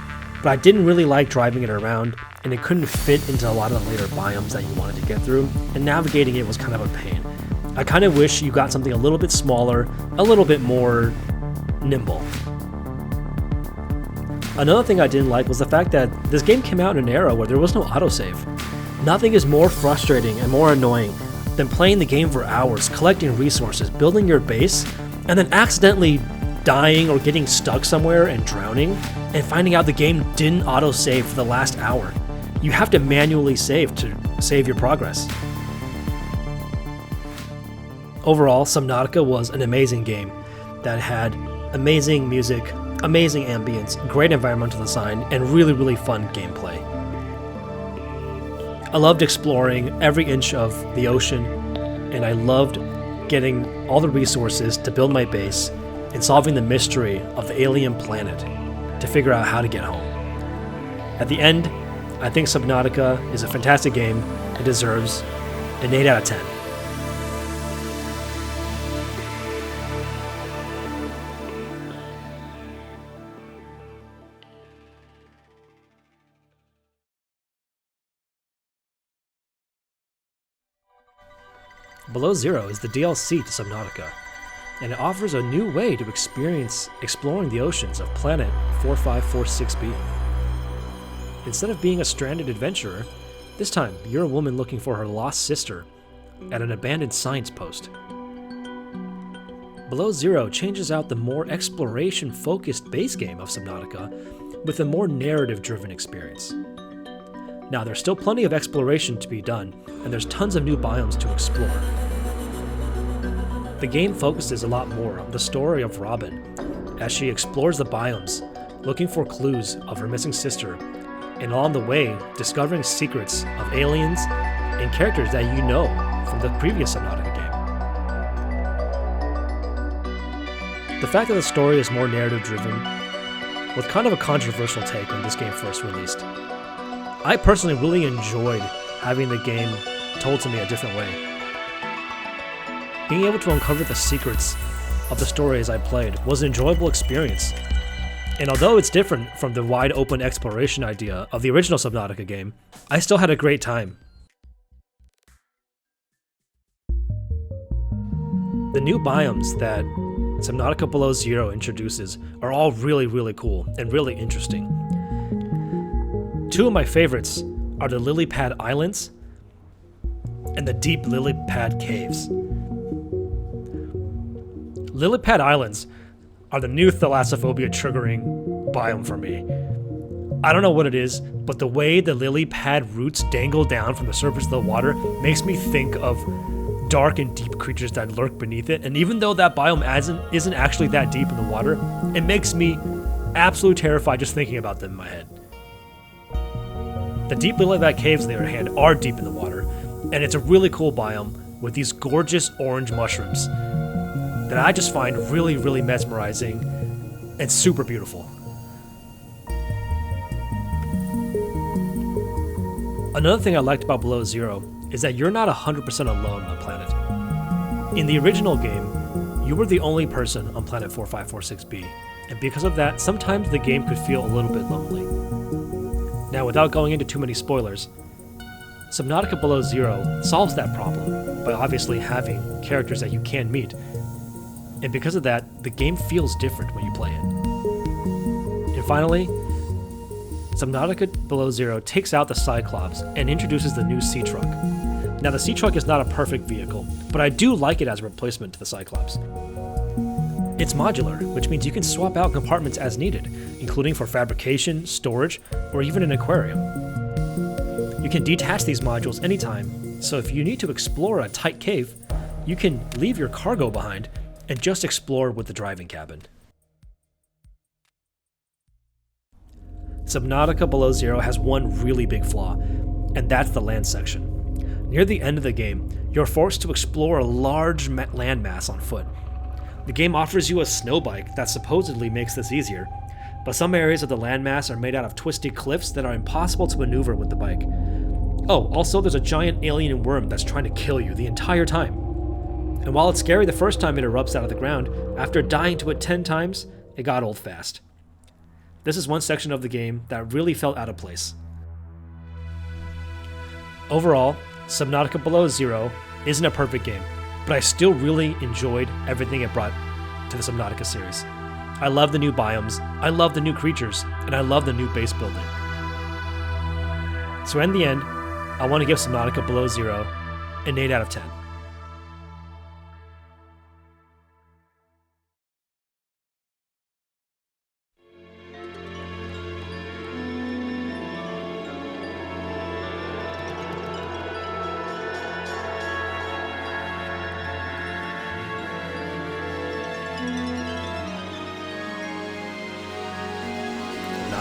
but I didn't really like driving it around, and it couldn't fit into a lot of the later biomes that you wanted to get through, and navigating it was kind of a pain. I kind of wish you got something a little bit smaller, a little bit more nimble. Another thing I didn't like was the fact that this game came out in an era where there was no autosave. Nothing is more frustrating and more annoying than playing the game for hours, collecting resources, building your base, and then accidentally dying or getting stuck somewhere and drowning, and finding out the game didn't autosave for the last hour. You have to manually save to save your progress. Overall, Subnautica was an amazing game that had amazing music, amazing ambience, great environmental design, and really, really fun gameplay. I loved exploring every inch of the ocean, and I loved getting all the resources to build my base and solving the mystery of the alien planet to figure out how to get home. At the end, I think Subnautica is a fantastic game and deserves an 8 out of 10. Below Zero is the DLC to Subnautica, and it offers a new way to experience exploring the oceans of planet 4546b. Instead of being a stranded adventurer, this time you're a woman looking for her lost sister at an abandoned science post. Below Zero changes out the more exploration-focused base game of Subnautica with a more narrative-driven experience. Now, there's still plenty of exploration to be done, and there's tons of new biomes to explore. The game focuses a lot more on the story of Robin as she explores the biomes, looking for clues of her missing sister, and along the way, discovering secrets of aliens and characters that you know from the previous Subnautica game. The fact that the story is more narrative-driven was kind of a controversial take when this game first released. I personally really enjoyed having the game told to me a different way. Being able to uncover the secrets of the story as I played was an enjoyable experience. And although it's different from the wide open exploration idea of the original Subnautica game, I still had a great time. The new biomes that Subnautica Below Zero introduces are all really cool and really interesting. Two of my favorites are the lily pad islands and the deep lily pad caves. Lily pad islands are the new thalassophobia triggering biome for me. I don't know what it is, but the way the lily pad roots dangle down from the surface of the water makes me think of dark and deep creatures that lurk beneath it, and even though that biome isn't actually that deep in the water, it makes me absolutely terrified just thinking about them in my head. The deep lily pad caves, on the other hand, are deep in the water, and it's a really cool biome with these gorgeous orange mushrooms that I just find really mesmerizing and super beautiful. Another thing I liked about Below Zero is that you're not 100% alone on the planet. In the original game, you were the only person on planet 4546b, and because of that, sometimes the game could feel a little bit lonely. Now, without going into too many spoilers, Subnautica Below Zero solves that problem by obviously having characters that you can meet, and because of that, the game feels different when you play it. And finally, Subnautica Below Zero takes out the Cyclops and introduces the new Sea Truck. Now, the Sea Truck is not a perfect vehicle, but I do like it as a replacement to the Cyclops. It's modular, which means you can swap out compartments as needed, including for fabrication, storage, or even an aquarium. You can detach these modules anytime, so if you need to explore a tight cave, you can leave your cargo behind and just explore with the driving cabin. Subnautica Below Zero has one really big flaw, and that's the land section. Near the end of the game, you're forced to explore a large landmass on foot. The game offers you a snow bike that supposedly makes this easier, but some areas of the landmass are made out of twisty cliffs that are impossible to maneuver with the bike. Oh, also there's a giant alien worm that's trying to kill you the entire time. And while it's scary the first time it erupts out of the ground, after dying to it 10 times, it got old fast. This is one section of the game that really felt out of place. Overall, Subnautica Below Zero isn't a perfect game, but I still really enjoyed everything it brought to the Subnautica series. I love the new biomes, I love the new creatures, and I love the new base building. So in the end, I want to give Subnautica Below Zero an 8 out of 10.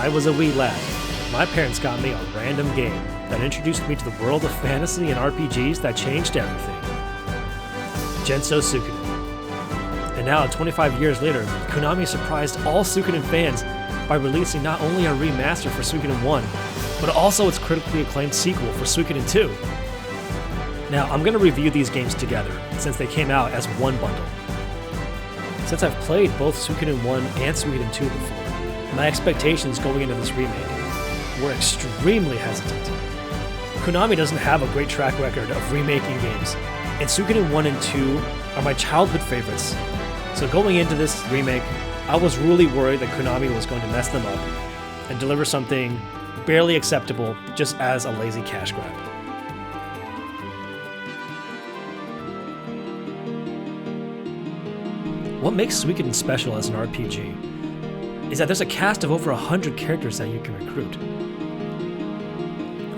I was a wee lad. My parents got me a random game that introduced me to the world of fantasy and RPGs that changed everything. Genso Suikoden. And now, 25 years later, Konami surprised all Suikoden fans by releasing not only a remaster for Suikoden 1, but also its critically acclaimed sequel for Suikoden 2. Now, I'm going to review these games together, since they came out as one bundle. Since I've played both Suikoden 1 and Suikoden 2 before, my expectations going into this remake were extremely hesitant. Konami doesn't have a great track record of remaking games, and Suikoden 1 and 2 are my childhood favorites. So going into this remake, I was really worried that Konami was going to mess them up and deliver something barely acceptable just as a lazy cash grab. What makes Suikoden special as an RPG is that there's a cast of over 100 characters that you can recruit.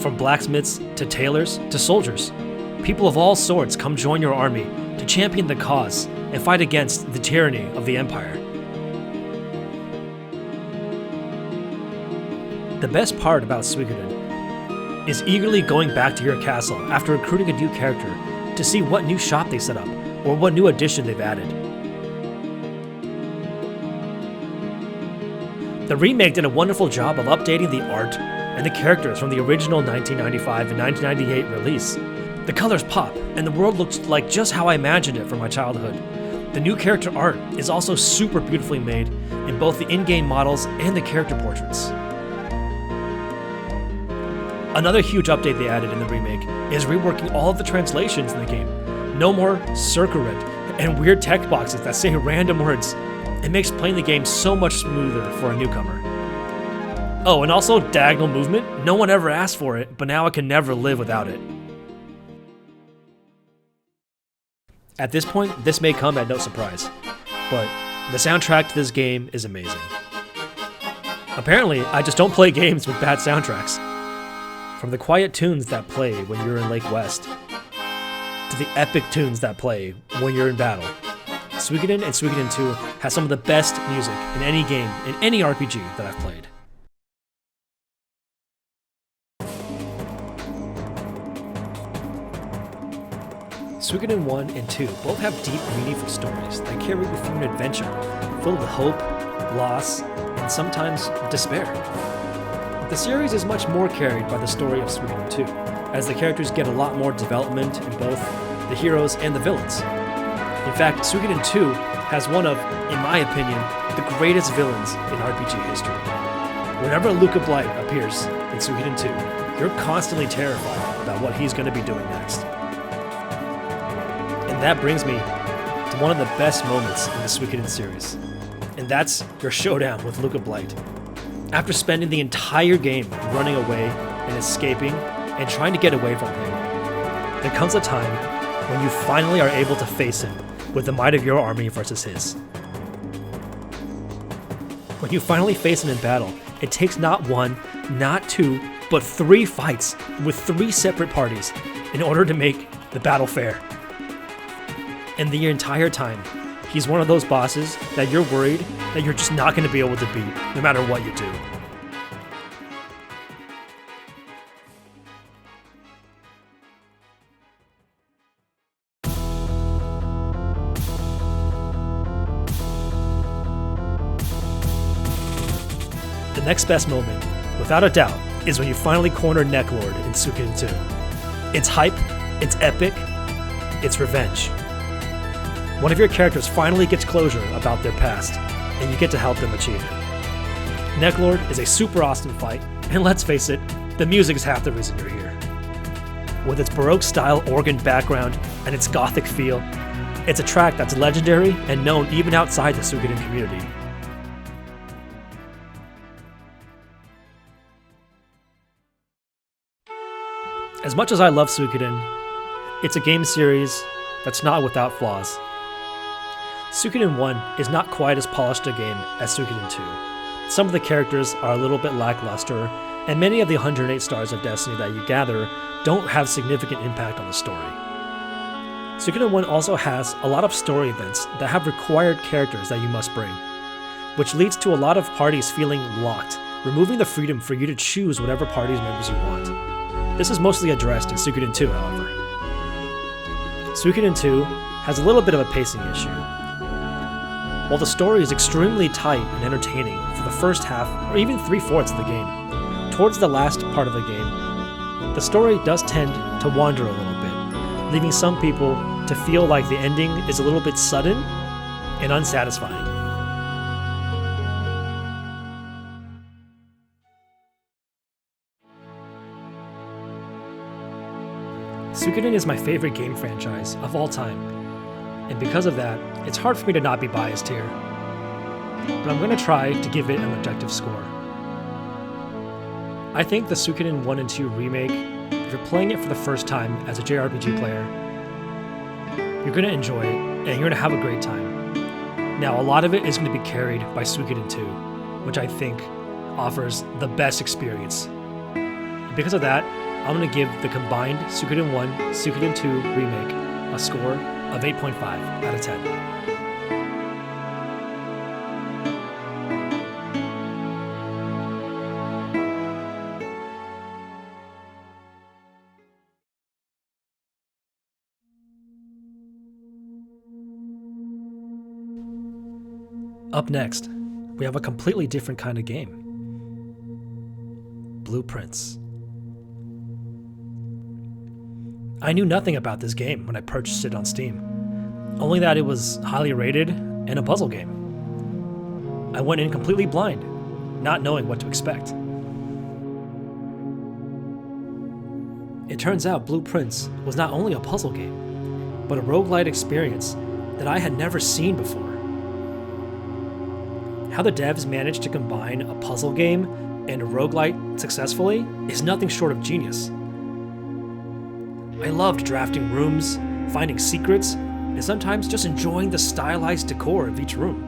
From blacksmiths to tailors to soldiers, people of all sorts come join your army to champion the cause and fight against the tyranny of the Empire. The best part about Suikoden is eagerly going back to your castle after recruiting a new character to see what new shop they set up or what new addition they've added. The remake did a wonderful job of updating the art and the characters from the original 1995 and 1998 release. The colors pop, and the world looks like just how I imagined it from my childhood. The new character art is also super beautifully made in both the in-game models and the character portraits. Another huge update they added in the remake is reworking all of the translations in the game. No more Suikoden and weird text boxes that say random words. It makes playing the game so much smoother for a newcomer. Oh, and also diagonal movement. No one ever asked for it, but now I can never live without it. At this point, this may come at no surprise, but the soundtrack to this game is amazing. Apparently, I just don't play games with bad soundtracks. From the quiet tunes that play when you're in Lake West, to the epic tunes that play when you're in battle, Suikoden and Suikoden 2 has some of the best music in any game, in any RPG that I've played. Suikoden 1 and 2 both have deep, meaningful stories that carry you through an adventure filled with hope, loss, and sometimes despair. The series is much more carried by the story of Suikoden 2, as the characters get a lot more development in both the heroes and the villains. In fact, Suikoden 2 has one of, in my opinion, the greatest villains in RPG history. Whenever Luca Blight appears in Suikoden 2, you're constantly terrified about what he's going to be doing next. And that brings me to one of the best moments in the Suikoden series, and that's your showdown with Luca Blight. After spending the entire game running away and escaping and trying to get away from him, there comes a time when you finally are able to face him with the might of your army versus his. When you finally face him in battle, it takes not one, not two, but 3 fights with 3 separate parties in order to make the battle fair. And the entire time, he's one of those bosses that you're worried that you're just not going to be able to beat, no matter what you do. The next best moment, without a doubt, is when you finally corner Necklord in Suikoden 2. It's hype, it's epic, it's revenge. One of your characters finally gets closure about their past, and you get to help them achieve it. Necklord is a super awesome fight, and let's face it, the music is half the reason you're here. With its Baroque-style organ background and its gothic feel, it's a track that's legendary and known even outside the Suikoden community. As much as I love Suikoden, it's a game series that's not without flaws. Suikoden 1 is not quite as polished a game as Suikoden 2. Some of the characters are a little bit lackluster, and many of the 108 stars of Destiny that you gather don't have significant impact on the story. Suikoden 1 also has a lot of story events that have required characters that you must bring, which leads to a lot of parties feeling locked, removing the freedom for you to choose whatever party's members you want. This is mostly addressed in Suikoden 2, however. Suikoden 2 has a little bit of a pacing issue. While the story is extremely tight and entertaining for the first half or even 3/4 of the game, towards the last part of the game, the story does tend to wander a little bit, leaving some people to feel like the ending is a little bit sudden and unsatisfying. Suikoden is my favorite game franchise of all time, and because of that, it's hard for me to not be biased here. But I'm going to try to give it an objective score. I think the Suikoden 1 and 2 remake, if you're playing it for the first time as a JRPG player, you're going to enjoy it, and you're going to have a great time. Now, a lot of it is going to be carried by Suikoden 2, which I think offers the best experience. And because of that, I'm going to give the combined Suikoden 1, Suikoden 2 remake a score of 8.5 out of 10. Up next, we have a completely different kind of game. Blueprints. I knew nothing about this game when I purchased it on Steam, only that it was highly rated and a puzzle game. I went in completely blind, not knowing what to expect. It turns out Blueprints was not only a puzzle game, but a roguelite experience that I had never seen before. How the devs managed to combine a puzzle game and a roguelite successfully is nothing short of genius. I loved drafting rooms, finding secrets, and sometimes just enjoying the stylized decor of each room.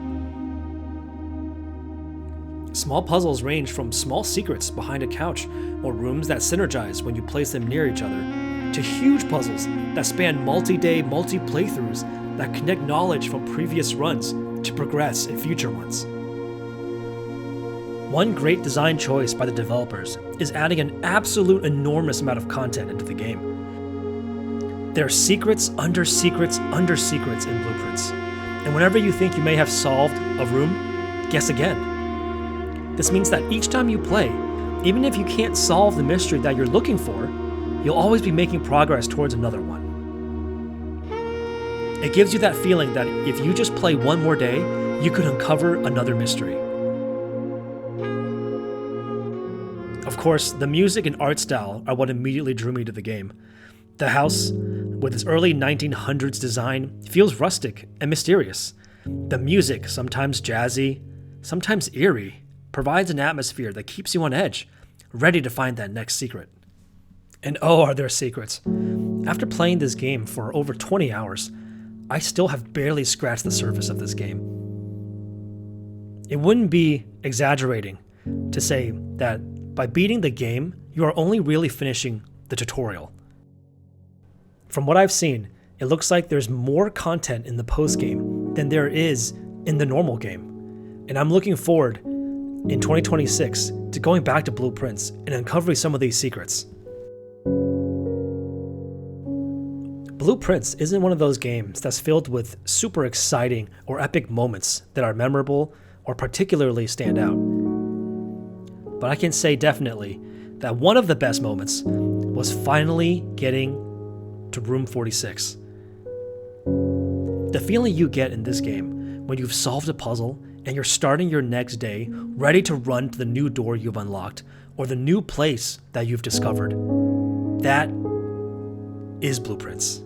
Small puzzles range from small secrets behind a couch or rooms that synergize when you place them near each other, to huge puzzles that span multi-day, multi-playthroughs that connect knowledge from previous runs to progress in future ones. One great design choice by the developers is adding an absolute enormous amount of content into the game. There are secrets under secrets under secrets in Blueprints, and whenever you think you may have solved a room, guess again. This means that each time you play, even if you can't solve the mystery that you're looking for, you'll always be making progress towards another one. It gives you that feeling that if you just play one more day, you could uncover another mystery. Of course, the music and art style are what immediately drew me to the game. The house, with its early 1900s design, feels rustic and mysterious. The music, sometimes jazzy, sometimes eerie, provides an atmosphere that keeps you on edge, ready to find that next secret. And oh, are there secrets. After playing this game for over 20 hours, I still have barely scratched the surface of this game. It wouldn't be exaggerating to say that by beating the game, you are only really finishing the tutorial. From what I've seen, it looks like there's more content in the post-game than there is in the normal game. And I'm looking forward, in 2026, to going back to Blueprints and uncovering some of these secrets. Blueprints isn't one of those games that's filled with super exciting or epic moments that are memorable or particularly stand out. But I can say definitely that one of the best moments was finally getting to room 46. The feeling you get in this game when you've solved a puzzle and you're starting your next day ready to run to the new door you've unlocked or the new place that you've discovered, that is Blueprints.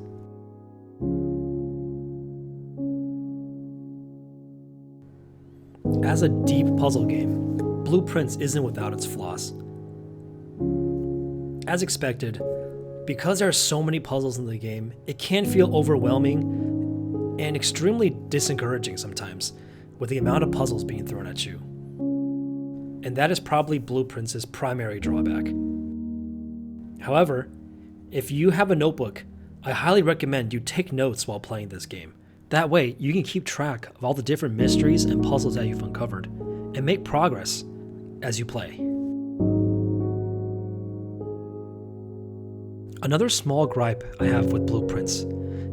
As a deep puzzle game, Blueprints isn't without its flaws. As expected, because there are so many puzzles in the game, it can feel overwhelming and extremely discouraging sometimes with the amount of puzzles being thrown at you. And that is probably Blueprints' primary drawback. However, if you have a notebook, I highly recommend you take notes while playing this game. That way, you can keep track of all the different mysteries and puzzles that you've uncovered, and make progress as you play. Another small gripe I have with Blueprints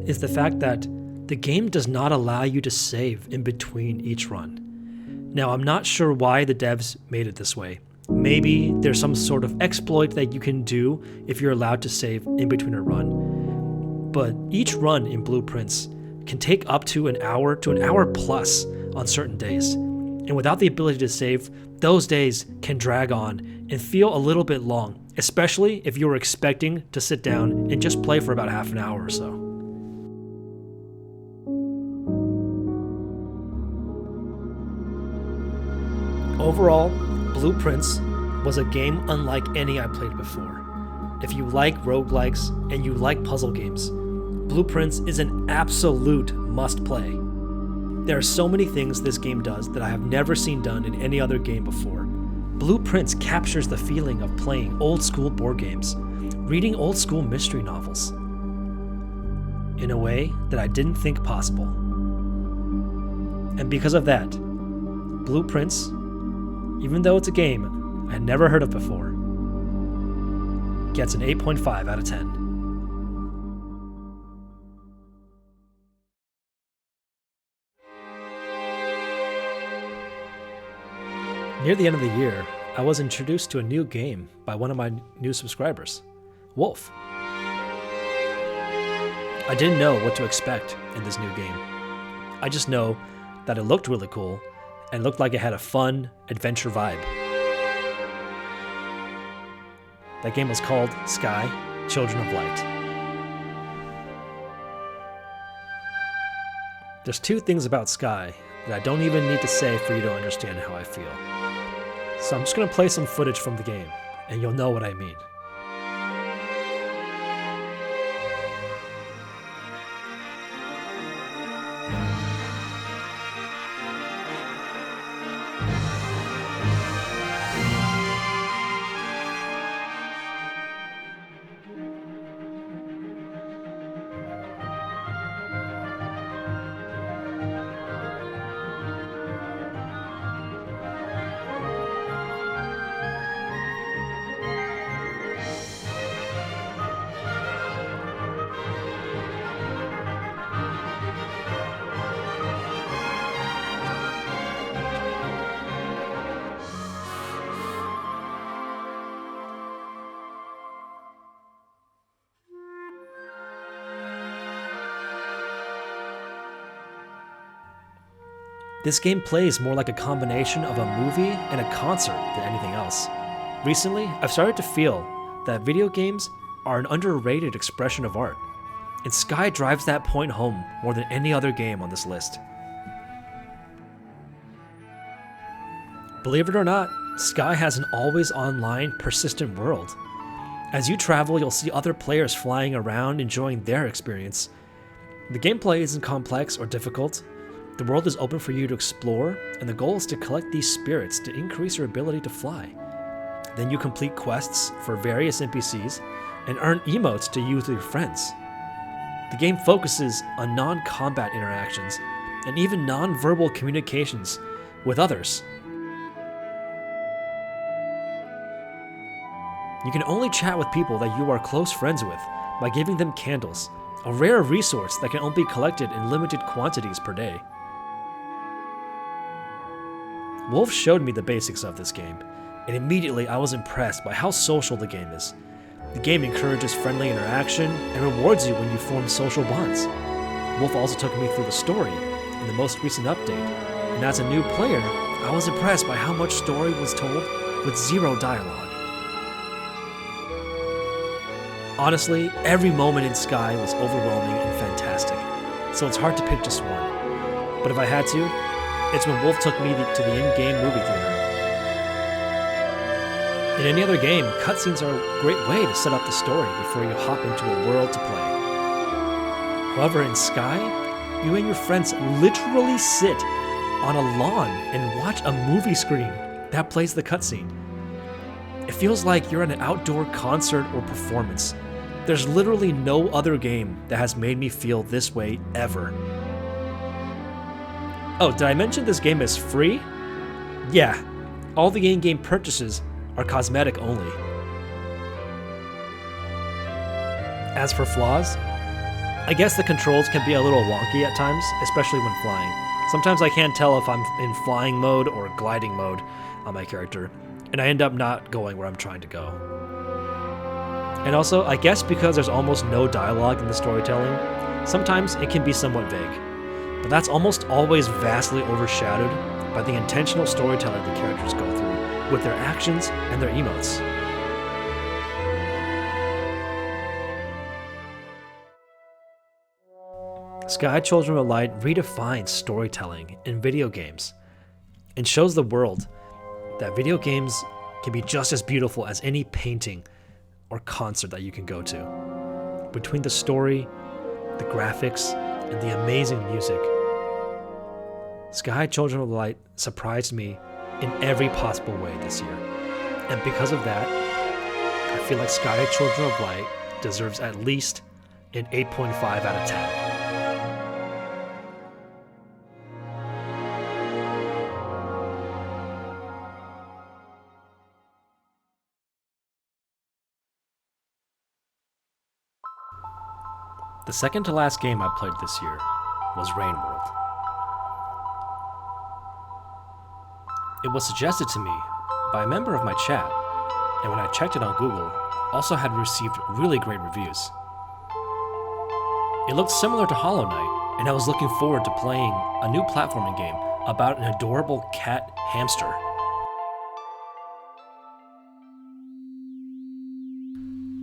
is the fact that the game does not allow you to save in between each run. Now, I'm not sure why the devs made it this way. Maybe there's some sort of exploit that you can do if you're allowed to save in between a run. But each run in Blueprints can take up to an hour plus on certain days. And without the ability to save, those days can drag on and feel a little bit long, especially if you were expecting to sit down and just play for about half an hour or so. Overall, Blue Prince was a game unlike any I played before. If you like roguelikes and you like puzzle games, Blue Prince is an absolute must-play. There are so many things this game does that I have never seen done in any other game before. Blue Prince captures the feeling of playing old-school board games, reading old-school mystery novels, in a way that I didn't think possible. And because of that, Blue Prince, even though it's a game I had never heard of before, gets an 8.5 out of 10. Near the end of the year, I was introduced to a new game by one of my new subscribers, Wolf. I didn't know what to expect in this new game. I just know that it looked really cool and looked like it had a fun adventure vibe. That game was called Sky, Children of Light. There's two things about Sky that I don't even need to say for you to understand how I feel. So I'm just going to play some footage from the game, and you'll know what I mean. This game plays more like a combination of a movie and a concert than anything else. Recently, I've started to feel that video games are an underrated expression of art, and Sky drives that point home more than any other game on this list. Believe it or not, Sky has an always-online, persistent world. As you travel, you'll see other players flying around enjoying their experience. The gameplay isn't complex or difficult. The world is open for you to explore, and the goal is to collect these spirits to increase your ability to fly. Then you complete quests for various NPCs and earn emotes to use with your friends. The game focuses on non-combat interactions and even non-verbal communications with others. You can only chat with people that you are close friends with by giving them candles, a rare resource that can only be collected in limited quantities per day. Wolf showed me the basics of this game, and immediately I was impressed by how social the game is. The game encourages friendly interaction and rewards you when you form social bonds. Wolf also took me through the story in the most recent update, and as a new player, I was impressed by how much story was told with zero dialogue. Honestly, every moment in Sky was overwhelming and fantastic, so it's hard to pick just one. But if I had to, it's when Wolf took me to the in-game movie theater. In any other game, cutscenes are a great way to set up the story before you hop into a world to play. However, in Sky, you and your friends literally sit on a lawn and watch a movie screen that plays the cutscene. It feels like you're at an outdoor concert or performance. There's literally no other game that has made me feel this way ever. Oh, did I mention this game is free? Yeah, all the in-game purchases are cosmetic only. As for flaws, I guess the controls can be a little wonky at times, especially when flying. Sometimes I can't tell if I'm in flying mode or gliding mode on my character, and I end up not going where I'm trying to go. And also, I guess because there's almost no dialogue in the storytelling, sometimes it can be somewhat vague. But that's almost always vastly overshadowed by the intentional storytelling the characters go through with their actions and their emotes. Sky Children of Light redefines storytelling in video games and shows the world that video games can be just as beautiful as any painting or concert that you can go to. Between the story, the graphics, and the amazing music, Sky Children of Light surprised me in every possible way this year. And because of that, I feel like Sky Children of Light deserves at least an 8.5 out of 10. The second to last game I played this year was Rain World. It was suggested to me by a member of my chat, and when I checked it on Google, also had received really great reviews. It looked similar to Hollow Knight, and I was looking forward to playing a new platforming game about an adorable cat hamster.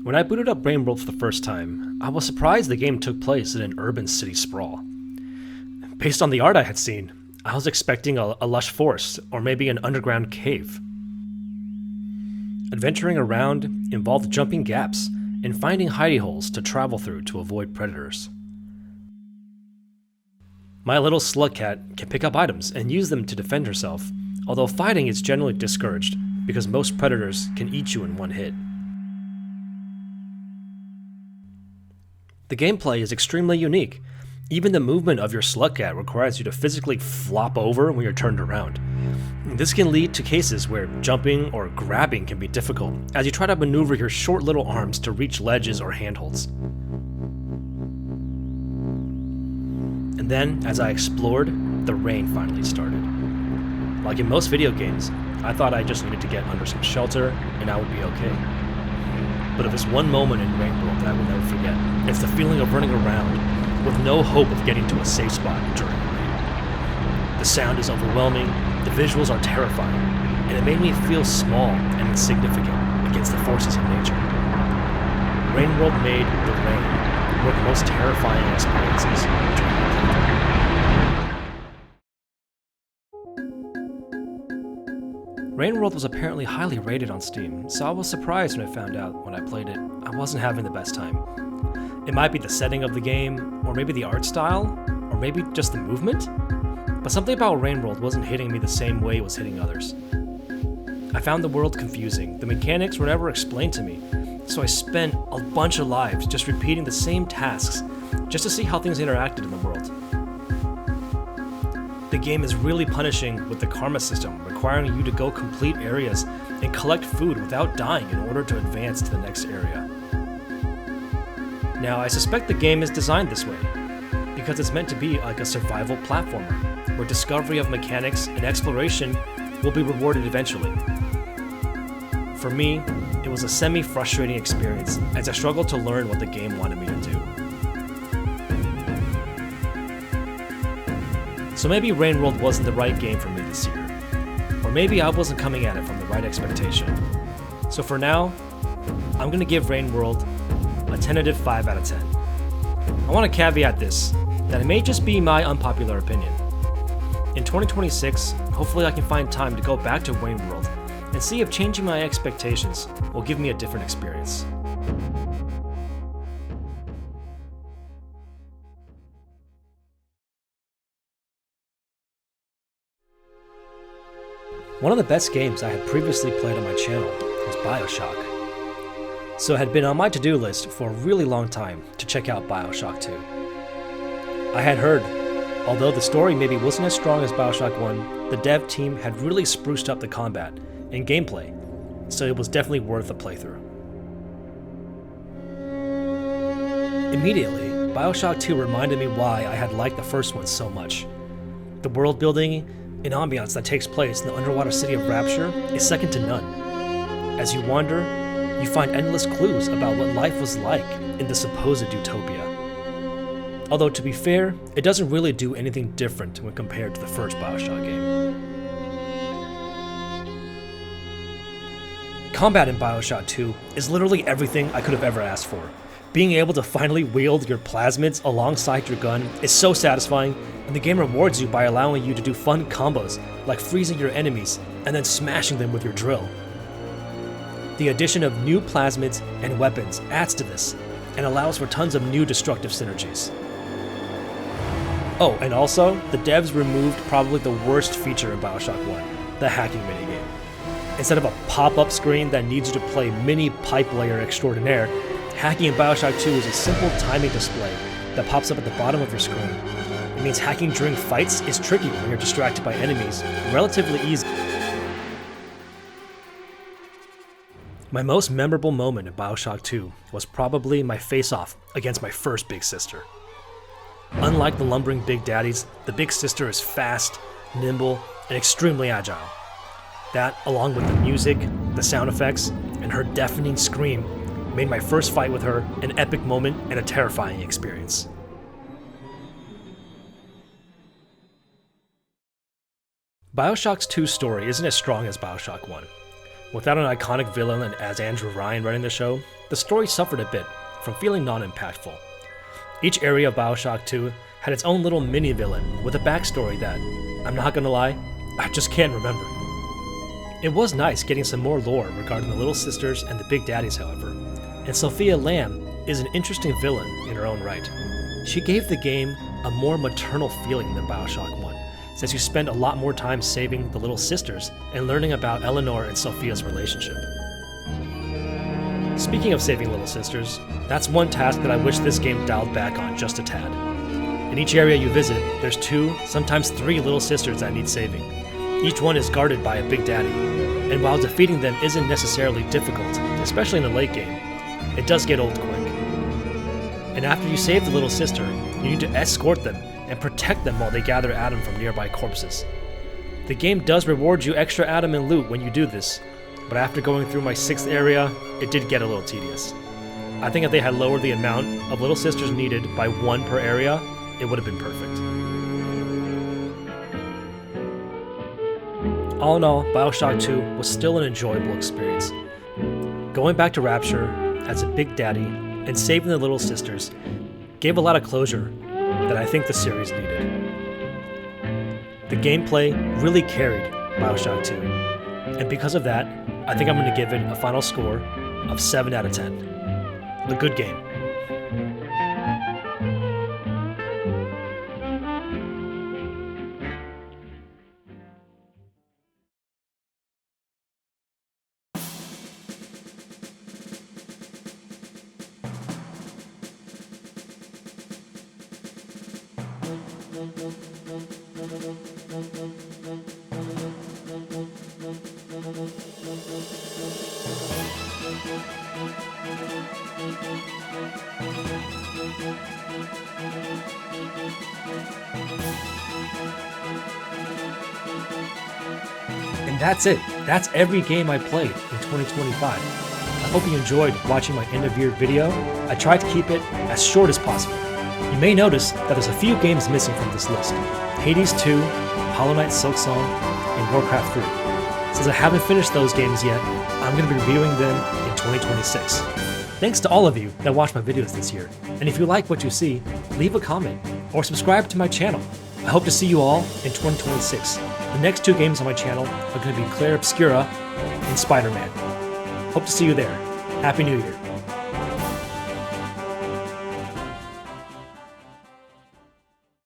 When I booted up Rain World for the first time, I was surprised the game took place in an urban city sprawl. Based on the art I had seen, I was expecting a lush forest or maybe an underground cave. Adventuring around involved jumping gaps and finding hidey holes to travel through to avoid predators. My little slug cat can pick up items and use them to defend herself, although fighting is generally discouraged because most predators can eat you in one hit. The gameplay is extremely unique. Even the movement of your slug cat requires you to physically flop over when you're turned around. This can lead to cases where jumping or grabbing can be difficult as you try to maneuver your short little arms to reach ledges or handholds. And then, as I explored, the rain finally started. Like in most video games, I thought I just needed to get under some shelter and I would be okay. But it was one moment in Rain World that I will never forget. It's the feeling of running around with no hope of getting to a safe spot during the rain. The sound is overwhelming, the visuals are terrifying, and it made me feel small and insignificant against the forces of nature. Rain World made the rain one of the most terrifying experiences during my playthrough. Rain World was apparently highly rated on Steam, so I was surprised when I found out when I played it I wasn't having the best time. It might be the setting of the game, or maybe the art style, or maybe just the movement, but something about Rain World wasn't hitting me the same way it was hitting others. I found the world confusing, the mechanics were never explained to me, so I spent a bunch of lives just repeating the same tasks just to see how things interacted in the world. The game is really punishing with the karma system, requiring you to go complete areas and collect food without dying in order to advance to the next area. Now, I suspect the game is designed this way, because it's meant to be like a survival platformer, where discovery of mechanics and exploration will be rewarded eventually. For me, it was a semi-frustrating experience as I struggled to learn what the game wanted me to do. So maybe Rain World wasn't the right game for me this year, or maybe I wasn't coming at it from the right expectation. So for now, I'm going to give Rain World a tentative 5 out of 10. I want to caveat this, that it may just be my unpopular opinion. In 2026, hopefully I can find time to go back to Rain World and see if changing my expectations will give me a different experience. One of the best games I had previously played on my channel was Bioshock, so it had been on my to-do list for a really long time to check out Bioshock 2. I had heard, although the story maybe wasn't as strong as Bioshock 1, the dev team had really spruced up the combat and gameplay, so it was definitely worth a playthrough. Immediately, Bioshock 2 reminded me why I had liked the first one so much. The world building and ambiance that takes place in the underwater city of Rapture is second to none. As you wander, you find endless clues about what life was like in the supposed utopia. Although to be fair, it doesn't really do anything different when compared to the first Bioshock game. Combat in Bioshock 2 is literally everything I could have ever asked for. Being able to finally wield your plasmids alongside your gun is so satisfying, and the game rewards you by allowing you to do fun combos like freezing your enemies and then smashing them with your drill. The addition of new plasmids and weapons adds to this and allows for tons of new destructive synergies. Oh, and also, the devs removed probably the worst feature in Bioshock 1, the hacking minigame. Instead of a pop-up screen that needs you to play mini pipe layer extraordinaire, hacking in Bioshock 2 is a simple timing display that pops up at the bottom of your screen. It means hacking during fights is tricky when you're distracted by enemies, relatively easy. My most memorable moment in Bioshock 2 was probably my face-off against my first big sister. Unlike the lumbering big daddies, the big sister is fast, nimble, and extremely agile. That, along with the music, the sound effects, and her deafening scream, made my first fight with her an epic moment and a terrifying experience. Bioshock 2's story isn't as strong as Bioshock 1. Without an iconic villain as Andrew Ryan running the show, the story suffered a bit from feeling non-impactful. Each area of Bioshock 2 had its own little mini-villain with a backstory that, I'm not gonna lie, I just can't remember. It was nice getting some more lore regarding the Little Sisters and the Big Daddies, however, and Sophia Lamb is an interesting villain in her own right. She gave the game a more maternal feeling than Bioshock 1, since you spend a lot more time saving the Little Sisters and learning about Eleanor and Sophia's relationship. Speaking of saving Little Sisters, that's one task that I wish this game dialed back on just a tad. In each area you visit, there's 2, sometimes 3 Little Sisters that need saving. Each one is guarded by a Big Daddy, and while defeating them isn't necessarily difficult, especially in the late game, it does get old quick. And after you save the Little Sister, you need to escort them and protect them while they gather Adam from nearby corpses. The game does reward you extra Adam and loot when you do this, but after going through my 6th area, it did get a little tedious. I think if they had lowered the amount of Little Sisters needed by 1 per area, it would have been perfect. All in all, Bioshock 2 was still an enjoyable experience. Going back to Rapture as a Big Daddy and saving the Little Sisters gave a lot of closure that I think the series needed. The gameplay really carried Bioshock 2, and because of that, I think I'm going to give it a final score of 7 out of 10. A good game. And that's it. That's every game I played in 2025. I hope you enjoyed watching my end of year video. I tried to keep it as short as possible. You may notice that there's a few games missing from this list. Hades 2, Hollow Knight Silksong, and Warcraft 3. Since I haven't finished those games yet, I'm going to be reviewing them in 2026. Thanks to all of you that watched my videos this year, and if you like what you see, leave a comment or subscribe to my channel. I hope to see you all in 2026. The next 2 games on my channel are going to be Clair Obscura and Spider-Man. Hope to see you there. Happy New Year.